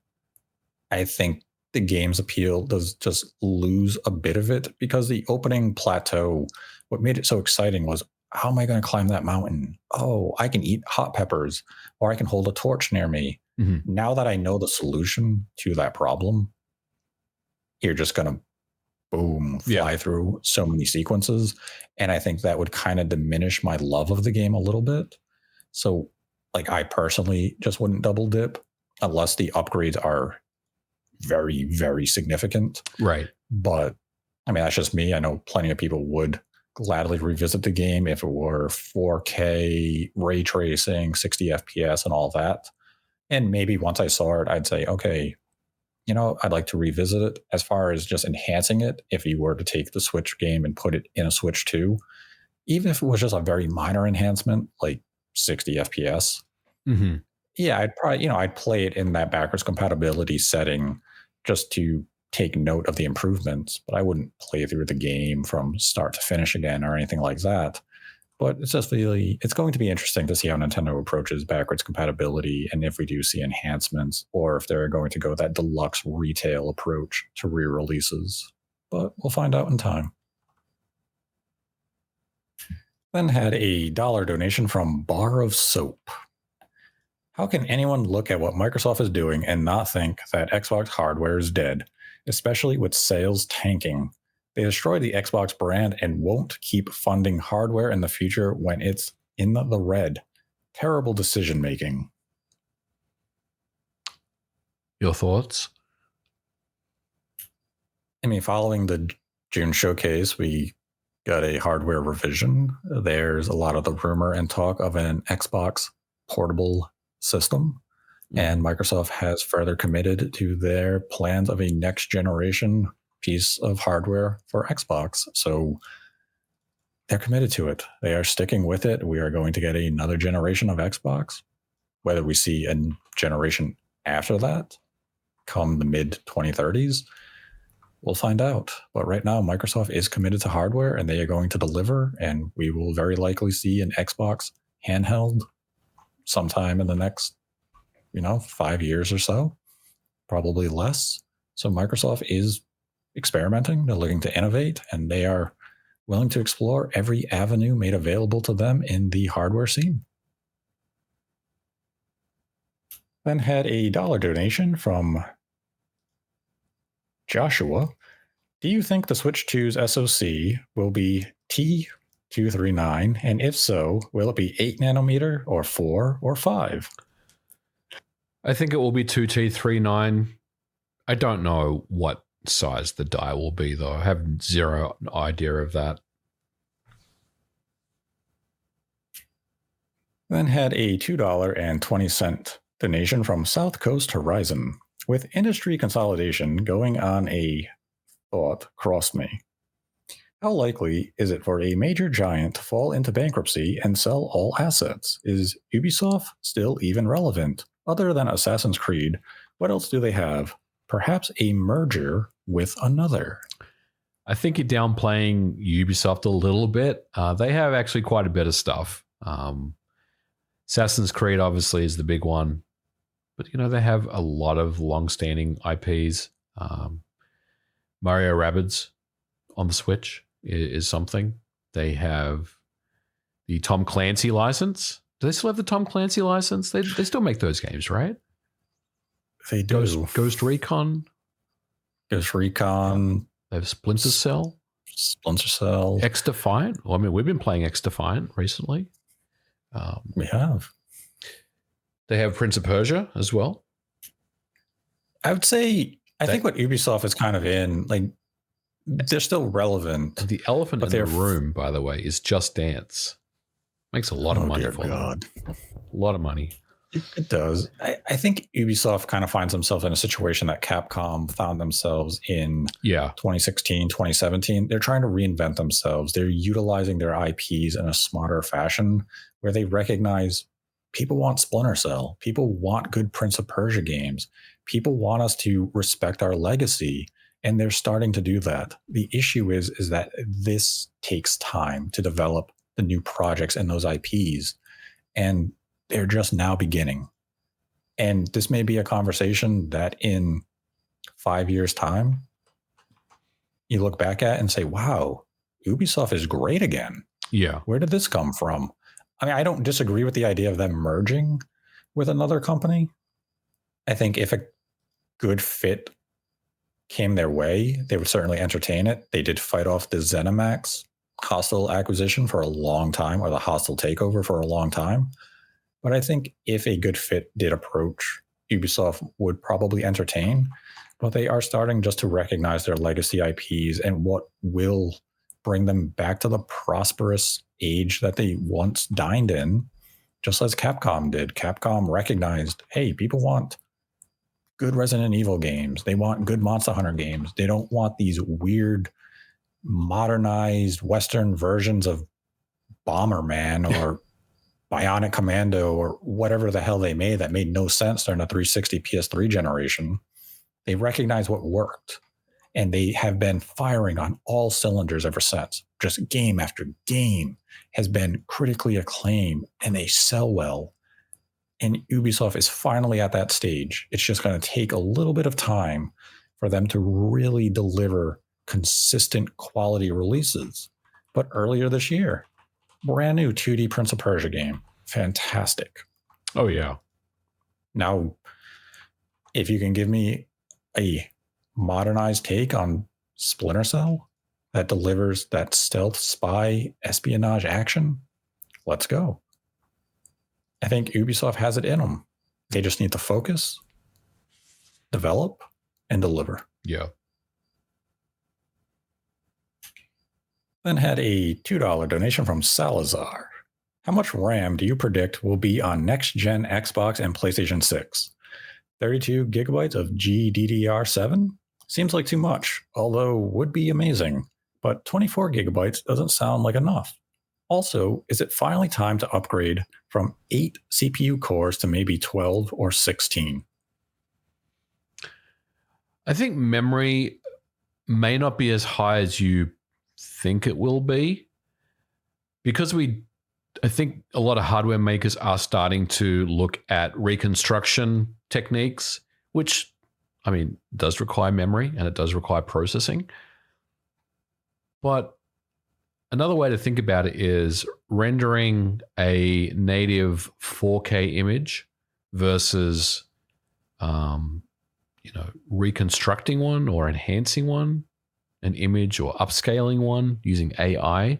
I think the game's appeal does just lose a bit of it, because the opening plateau, what made it so exciting was, how am I going to climb that mountain? Oh, I can eat hot peppers, or I can hold a torch near me. Mm-hmm. Now that I know the solution to that problem, you're just going to fly through so many sequences. And I think that would kind of diminish my love of the game a little bit. So I personally just wouldn't double dip unless the upgrades are very, very significant. Right. But I mean, that's just me. I know plenty of people would gladly revisit the game if it were 4K, ray tracing, 60 FPS and all that. And maybe once I saw it, I'd say, okay, I'd like to revisit it. As far as just enhancing it, if you were to take the Switch game and put it in a Switch 2, even if it was just a very minor enhancement, like 60 FPS, yeah, I'd probably, I'd play it in that backwards compatibility setting just to take note of the improvements, but I wouldn't play through the game from start to finish again or anything like that. But it's going to be interesting to see how Nintendo approaches backwards compatibility, and if we do see enhancements, or if they're going to go that deluxe retail approach to re-releases. But we'll find out in time. Then had a $1 donation from Bar of Soap. How can anyone look at what Microsoft is doing and not think that Xbox hardware is dead, especially with sales tanking? They destroy the Xbox brand and won't keep funding hardware in the future when it's in the red. Terrible decision making. Your thoughts? I mean, following the June showcase, we got a hardware revision. There's a lot of the rumor and talk of an Xbox portable system, and Microsoft has further committed to their plans of a next generation piece of hardware for Xbox. So they're committed to it. They are sticking with it. We are going to get another generation of Xbox. Whether we see a generation after that come the mid 2030s, we'll find out. But right now, Microsoft is committed to hardware, and they are going to deliver, and we will very likely see an Xbox handheld sometime in the next, 5 years or so, probably less. So Microsoft is experimenting. They're looking to innovate, and they are willing to explore every avenue made available to them in the hardware scene. Then had a $1 donation from Joshua. Do you think the Switch 2's SoC will be T239? And if so, will it be 8 nanometer or 4 or 5? I think it will be 2T39. I don't know what size the die will be, though. I have zero idea of that. Then had a $2.20 donation from South Coast Horizon. With industry consolidation going on, a thought crossed me. How likely is it for a major giant to fall into bankruptcy and sell all assets? Is Ubisoft still even relevant? Other than Assassin's Creed, what else do they have? Perhaps a merger with another. I think you're downplaying Ubisoft a little bit. They have actually quite a bit of stuff. Assassin's Creed obviously is the big one. But, they have a lot of long-standing IPs. Mario Rabbids on the Switch is something. They have the Tom Clancy license. Do they still have the Tom Clancy license? They still make those games, right? They do. Ghost Recon. Ghost Recon. They have Splinter Cell. X Defiant. Well, we've been playing X Defiant recently. We have. They have Prince of Persia as well. I would say, I think what Ubisoft is kind of in, they're still relevant. The elephant in the room, by the way, is Just Dance. Makes a lot of money for them. A lot of money. It does. I think Ubisoft kind of finds themselves in a situation that Capcom found themselves in 2016, 2017. They're trying to reinvent themselves. They're utilizing their IPs in a smarter fashion where they recognize people want Splinter Cell. People want good Prince of Persia games. People want us to respect our legacy, and they're starting to do that. The issue is that this takes time to develop the new projects and those IPs, and they're just now beginning. And this may be a conversation that in 5 years' time, you look back at and say, wow, Ubisoft is great again. Yeah. Where did this come from? I mean, I don't disagree with the idea of them merging with another company. I think if a good fit came their way, they would certainly entertain it. They did fight off the ZeniMax hostile acquisition for a long time, or the hostile takeover for a long time. But I think if a good fit did approach, Ubisoft would probably entertain. But they are starting just to recognize their legacy IPs and what will bring them back to the prosperous age that they once dined in, just as Capcom did. Capcom recognized, hey, people want good Resident Evil games. They want good Monster Hunter games. They don't want these weird, modernized Western versions of Bomberman or Bionic Commando or whatever the hell they made that made no sense during the 360 PS3 generation. They recognize what worked, and they have been firing on all cylinders ever since. Just game after game has been critically acclaimed, and they sell well. And Ubisoft is finally at that stage. It's just going to take a little bit of time for them to really deliver consistent quality releases. But earlier this year, brand new 2D Prince of Persia game. Fantastic. Oh, yeah. Now, if you can give me a modernized take on Splinter Cell that delivers that stealth spy espionage action, let's go. I think Ubisoft has it in them. They just need to focus, develop, and deliver. Yeah. Then had a $2 donation from Salazar. How much RAM do you predict will be on next-gen Xbox and PlayStation 6? 32 gigabytes of GDDR7? Seems like too much, although would be amazing. But 24 gigabytes doesn't sound like enough. Also, is it finally time to upgrade from 8 CPU cores to maybe 12 or 16? I think memory may not be as high as you think it will be, because I think a lot of hardware makers are starting to look at reconstruction techniques, which, I mean, does require memory and it does require processing. But another way to think about it is rendering a native 4K image versus, reconstructing one or enhancing one, an image, or upscaling one using AI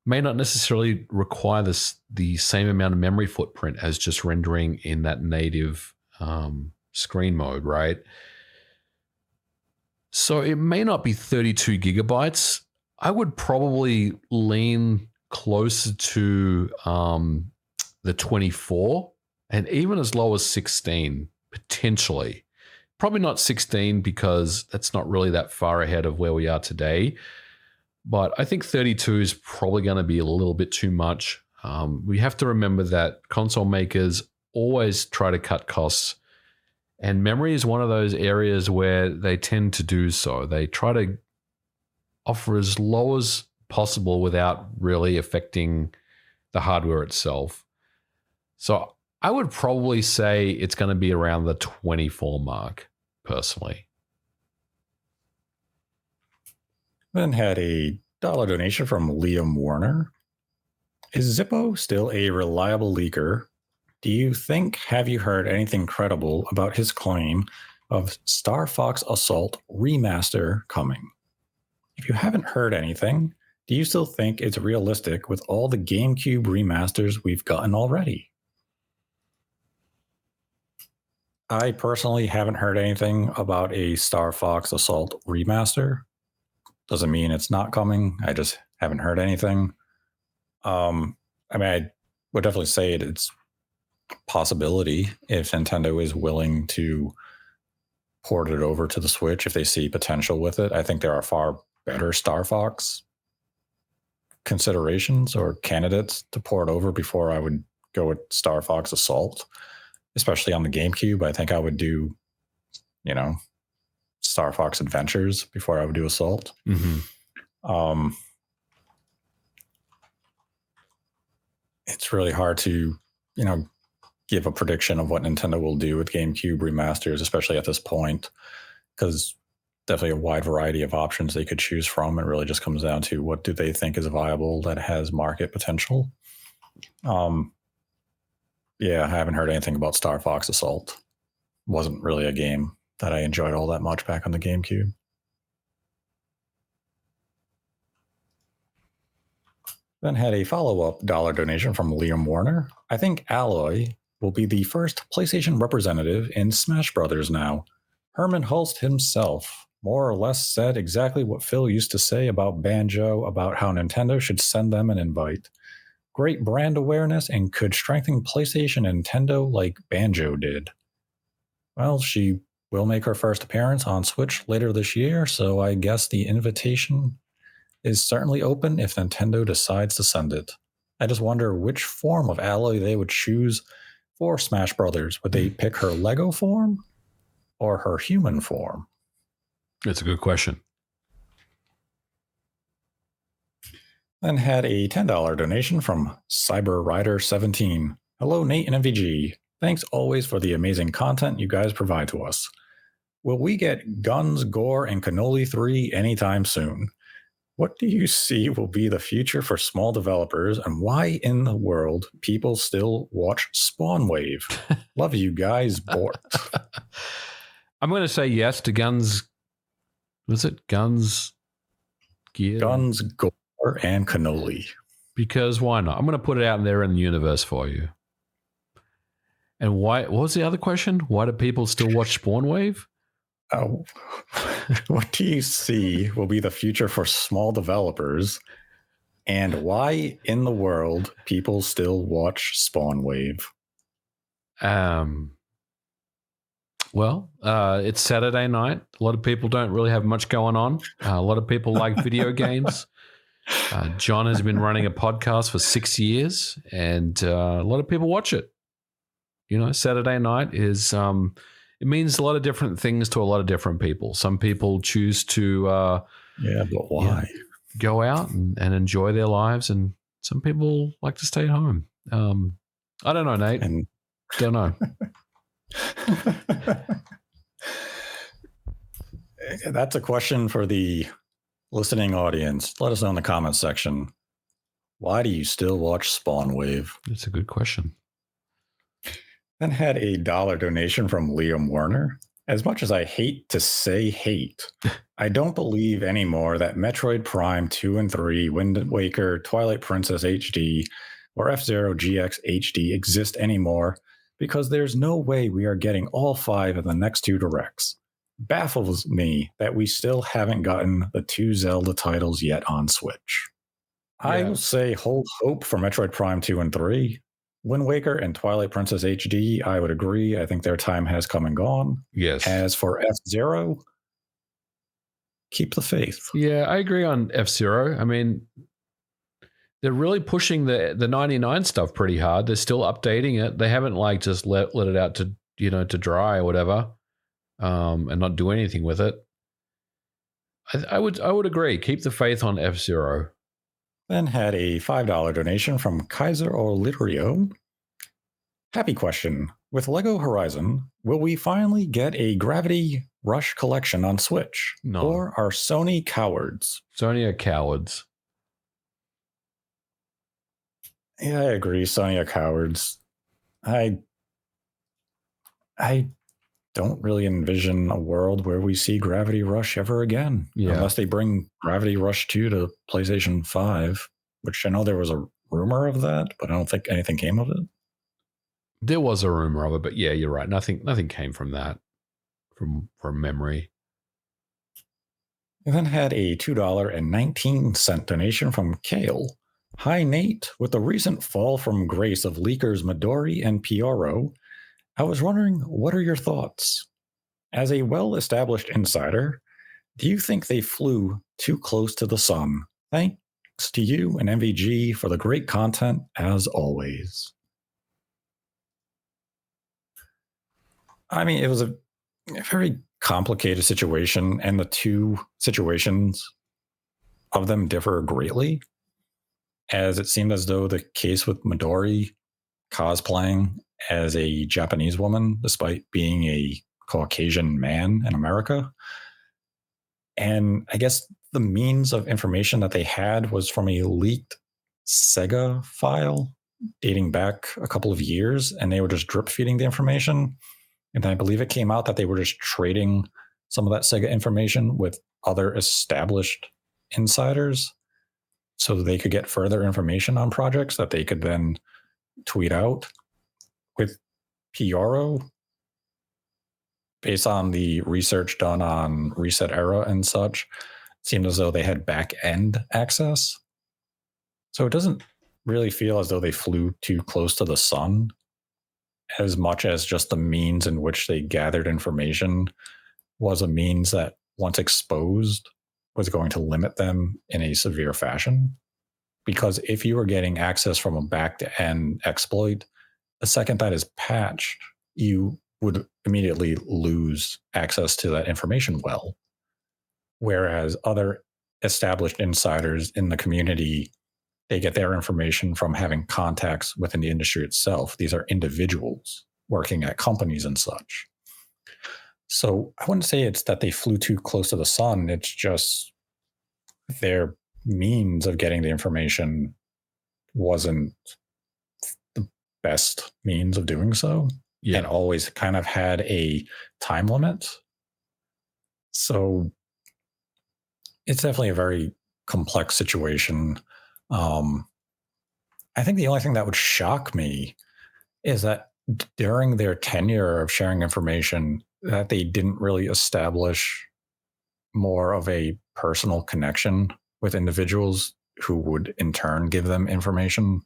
may not necessarily require the same amount of memory footprint as just rendering in that native screen mode, right? So it may not be 32 gigabytes. I would probably lean closer to the 24 and even as low as 16, potentially. Probably not 16 because that's not really that far ahead of where we are today. But I think 32 is probably going to be a little bit too much. We have to remember that console makers always try to cut costs. And memory is one of those areas where they tend to do so. They try to offer as low as possible without really affecting the hardware itself. So I would probably say it's going to be around the 24 mark, personally. Then had a $1 donation from Liam Warner. Is Zippo still a reliable leaker? Do you think, have you heard anything credible about his claim of Star Fox Assault remaster coming? If you haven't heard anything, do you still think it's realistic with all the GameCube remasters we've gotten already? I personally haven't heard anything about a Star Fox Assault remaster. Doesn't mean it's not coming. I just haven't heard anything. I would definitely say it's a possibility if Nintendo is willing to port it over to the Switch, if they see potential with it. I think there are far better Star Fox considerations or candidates to port over before I would go with Star Fox Assault, especially on the GameCube. I think I would do, Star Fox Adventures before I would do Assault. Mm-hmm. It's really hard to, give a prediction of what Nintendo will do with GameCube remasters, especially at this point, because definitely a wide variety of options they could choose from. It really just comes down to what do they think is viable that has market potential. I haven't heard anything about Star Fox Assault. Wasn't really a game that I enjoyed all that much back on the GameCube. Then had a follow-up $1 donation from Liam Warner. I think Alloy will be the first PlayStation representative in Smash Brothers now. Herman Hulst himself more or less said exactly what Phil used to say about Banjo, about how Nintendo should send them an invite. Great brand awareness and could strengthen PlayStation and Nintendo like Banjo did. Well, she will make her first appearance on Switch later this year, so I guess the invitation is certainly open if Nintendo decides to send it. I just wonder which form of Alloy they would choose for Smash Brothers. Would they pick her Lego form or her human form? It's a good question. Then had a $10 donation from Cyber Rider 17. Hello, Nate and MVG. Thanks always for the amazing content you guys provide to us. Will we get Guns, Gore, and Cannoli 3 anytime soon? What do you see will be the future for small developers, and why in the world people still watch Spawn Wave? Love you guys, Bort. I'm going to say yes to Guns. Was it Guns, Gear? Guns, Gore, and Cannoli. Because why not? I'm going to put it out there in the universe for you. And why? What was the other question? Why do people still watch Spawn Wave? Oh, what do you see will be the future for small developers, and why in the world people still watch Spawn Wave? Well, it's Saturday night. A lot of people don't really have much going on. A lot of people like video games. John has been running a podcast for 6 years, and a lot of people watch it. You know, Saturday night is it means a lot of different things to a lot of different people. Some people choose to but why? Go out and enjoy their lives, and some people like to stay at home. I don't know, Nate. Don't know. That's a question for the listening audience. Let us know in the comments section. Why do you still watch Spawn Wave? That's a good question. Then had a $1 donation from Liam Werner. As much as I hate to say hate, I don't believe anymore that Metroid Prime 2 and 3, Wind Waker, Twilight Princess HD, or F-Zero GX HD exist anymore, because there's no way we are getting all 5 of the next 2 directs. Baffles me that we still haven't gotten the 2 Zelda titles yet on Switch. Yeah. I will say hold hope for Metroid Prime 2 and 3. Wind Waker and Twilight Princess HD, I would agree. I think their time has come and gone. Yes. As for F-Zero, keep the faith. Yeah, I agree on F-Zero. I mean, they're really pushing the 99 stuff pretty hard. They're still updating it. They haven't like just let it out to, you know, to dry or whatever, and not do anything with it. I would agree. Keep the faith on F-Zero. Then had a $5 donation from Kaiser Olirio. Happy question. With LEGO Horizon, will we finally get a Gravity Rush collection on Switch? No. Or are Sony cowards? Sony are cowards. Yeah, I agree. Sony are cowards. I don't really envision a world where we see Gravity Rush ever again. Yeah. Unless they bring Gravity Rush 2 to PlayStation 5, which I know there was a rumor of that, but I don't think anything came of it. There was a rumor of it, but yeah, you're right. Nothing came from that, from memory. We then had a $2.19 donation from Kale. Hi, Nate. With the recent fall from grace of leakers Midori and Pioro, I was wondering, what are your thoughts? As a well-established insider, do you think they flew too close to the sun? Thanks to you and MVG for the great content, as always. I mean, it was a very complicated situation, and the two situations of them differ greatly, as it seemed as though the case with Midori cosplaying as a Japanese woman, despite being a Caucasian man in America. And I guess the means of information that they had was from a leaked Sega file dating back a couple of years, and they were just drip feeding the information. And I believe it came out that they were just trading some of that Sega information with other established insiders so they could get further information on projects that they could then tweet out. With Pioro, based on the research done on Reset Era and such, it seemed as though they had back-end access. So it doesn't really feel as though they flew too close to the sun, as much as just the means in which they gathered information was a means that, once exposed, was going to limit them in a severe fashion. Because if you were getting access from a back-end exploit, the second that is patched, you would immediately lose access to that information well. Whereas other established insiders in the community, they get their information from having contacts within the industry itself. These are individuals working at companies and such. So I wouldn't say it's that they flew too close to the sun. It's just their means of getting the information wasn't the best means of doing so, and always kind of had a time limit. So it's definitely a very complex situation. I think the only thing that would shock me is that during their tenure of sharing information, that they didn't really establish more of a personal connection with individuals who would in turn give them information,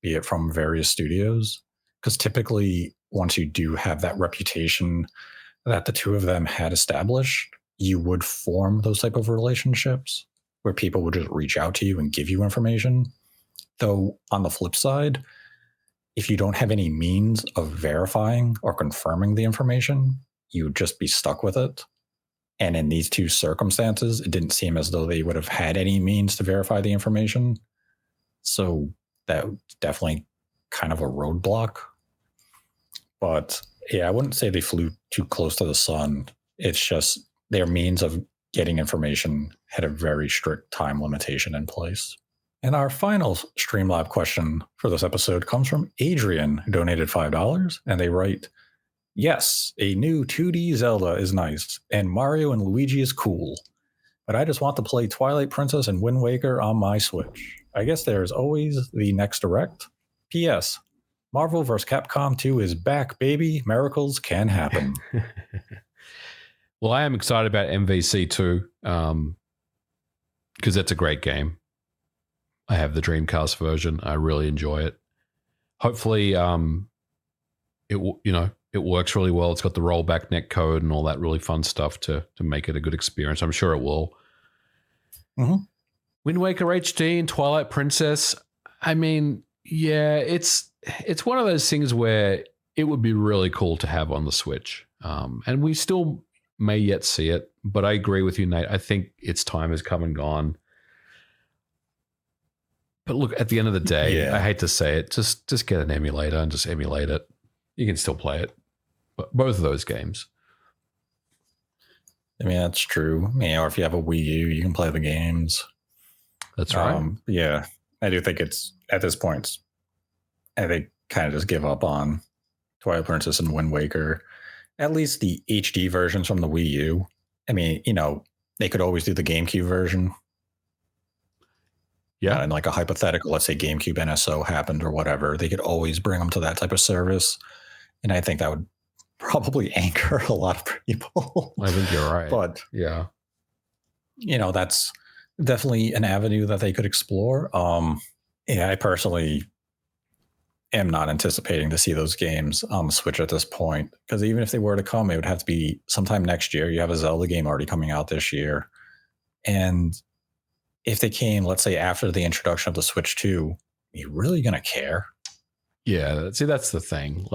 be it from various studios. Because typically, once you do have that reputation that the two of them had established, you would form those type of relationships where people would just reach out to you and give you information. Though on the flip side, if you don't have any means of verifying or confirming the information, you would just be stuck with it. And in these two circumstances, it didn't seem as though they would have had any means to verify the information. So that was definitely kind of a roadblock. But yeah, I wouldn't say they flew too close to the sun. It's just their means of getting information had a very strict time limitation in place. And our final Streamlab question for this episode comes from Adrian, who donated $5, and they write, "Yes, a new 2D Zelda is nice, and Mario and Luigi is cool, but I just want to play Twilight Princess and Wind Waker on my Switch. I guess there is always the next direct. P.S. Marvel vs. Capcom 2 is back, baby. Miracles can happen." Well, I am excited about MVC 2 because that's a great game. I have the Dreamcast version. I really enjoy it. Hopefully, it works really well. It's got the rollback netcode and all that really fun stuff to make it a good experience. I'm sure it will. Mm-hmm. Wind Waker HD and Twilight Princess. I mean, yeah, it's one of those things where it would be really cool to have on the Switch. And we still may yet see it, but I agree with you, Nate. I think its time has come and gone. But look, at the end of the day, I hate to say it, just get an emulator and just emulate it. You can still play it. But both of those games. I mean, that's true. Or if you have a Wii U, you can play the games. That's right. Yeah, I do think it's, at this point, I think kind of just give up on Twilight Princess and Wind Waker. At least the HD versions from the Wii U. I mean, they could always do the GameCube version. Yeah. And like a hypothetical, let's say GameCube NSO happened or whatever, they could always bring them to that type of service. And I think that would probably anchor a lot of people. I think you're right. But yeah, that's definitely an avenue that they could explore. I personally am not anticipating to see those games on the Switch at this point, because even if they were to come, it would have to be sometime next year. You have a Zelda game already coming out this year. And if they came, let's say, after the introduction of the Switch 2, are you really going to care? Yeah, see, that's the thing.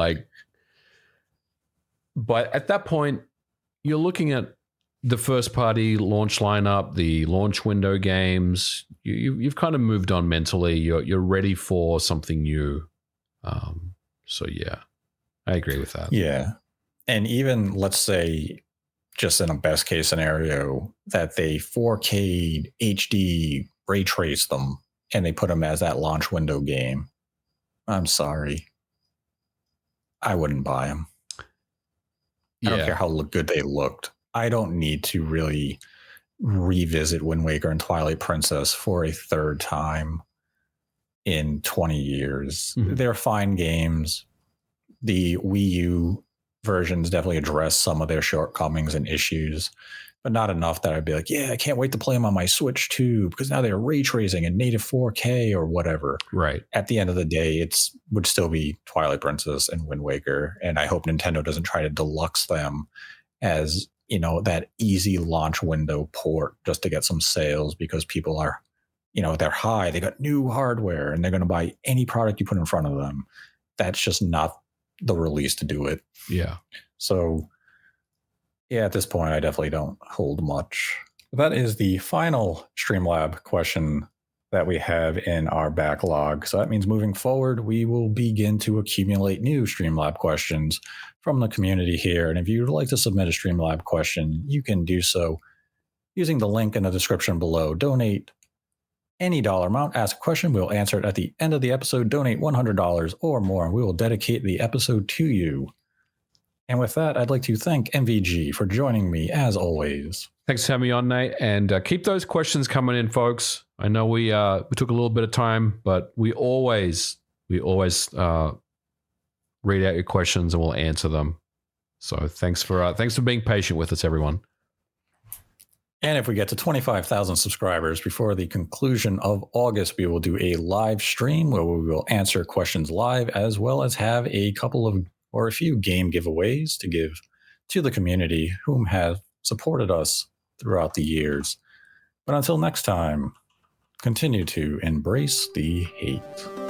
But at that point, you're looking at the first-party launch lineup, the launch window games. You've kind of moved on mentally. You're ready for something new. So yeah, I agree with that. Yeah, and even let's say, just in a best case scenario, that they 4K HD ray trace them and they put them as that launch window game. I'm sorry, I wouldn't buy them. I don't care how good they looked. I don't need to really revisit Wind Waker and Twilight Princess for a third time in 20 years. Mm-hmm. They're fine games. The Wii U versions definitely address some of their shortcomings and issues, but not enough that I'd be like, yeah, I can't wait to play them on my Switch too, because now they're ray tracing and native 4K or whatever. Right. At the end of the day, it would still be Twilight Princess and Wind Waker. And I hope Nintendo doesn't try to deluxe them as, that easy launch window port just to get some sales, because people are, they're high. They got new hardware and they're going to buy any product you put in front of them. That's just not the release to do it. Yeah. So, yeah, at this point, I definitely don't hold much. That is the final Streamlab question that we have in our backlog. So that means moving forward, we will begin to accumulate new Streamlab questions from the community here. And if you'd like to submit a Streamlab question, you can do so using the link in the description below. Donate any dollar amount, ask a question. We'll answer it at the end of the episode. Donate $100 or more, and we will dedicate the episode to you. And with that, I'd like to thank MVG for joining me as always. Thanks for having me on, Nate. And keep those questions coming in, folks. I know we took a little bit of time, but we always read out your questions and we'll answer them. So thanks for being patient with us, everyone. And if we get to 25,000 subscribers before the conclusion of August, we will do a live stream where we will answer questions live, as well as have a few game giveaways to give to the community whom have supported us throughout the years. But until next time, continue to embrace the hate.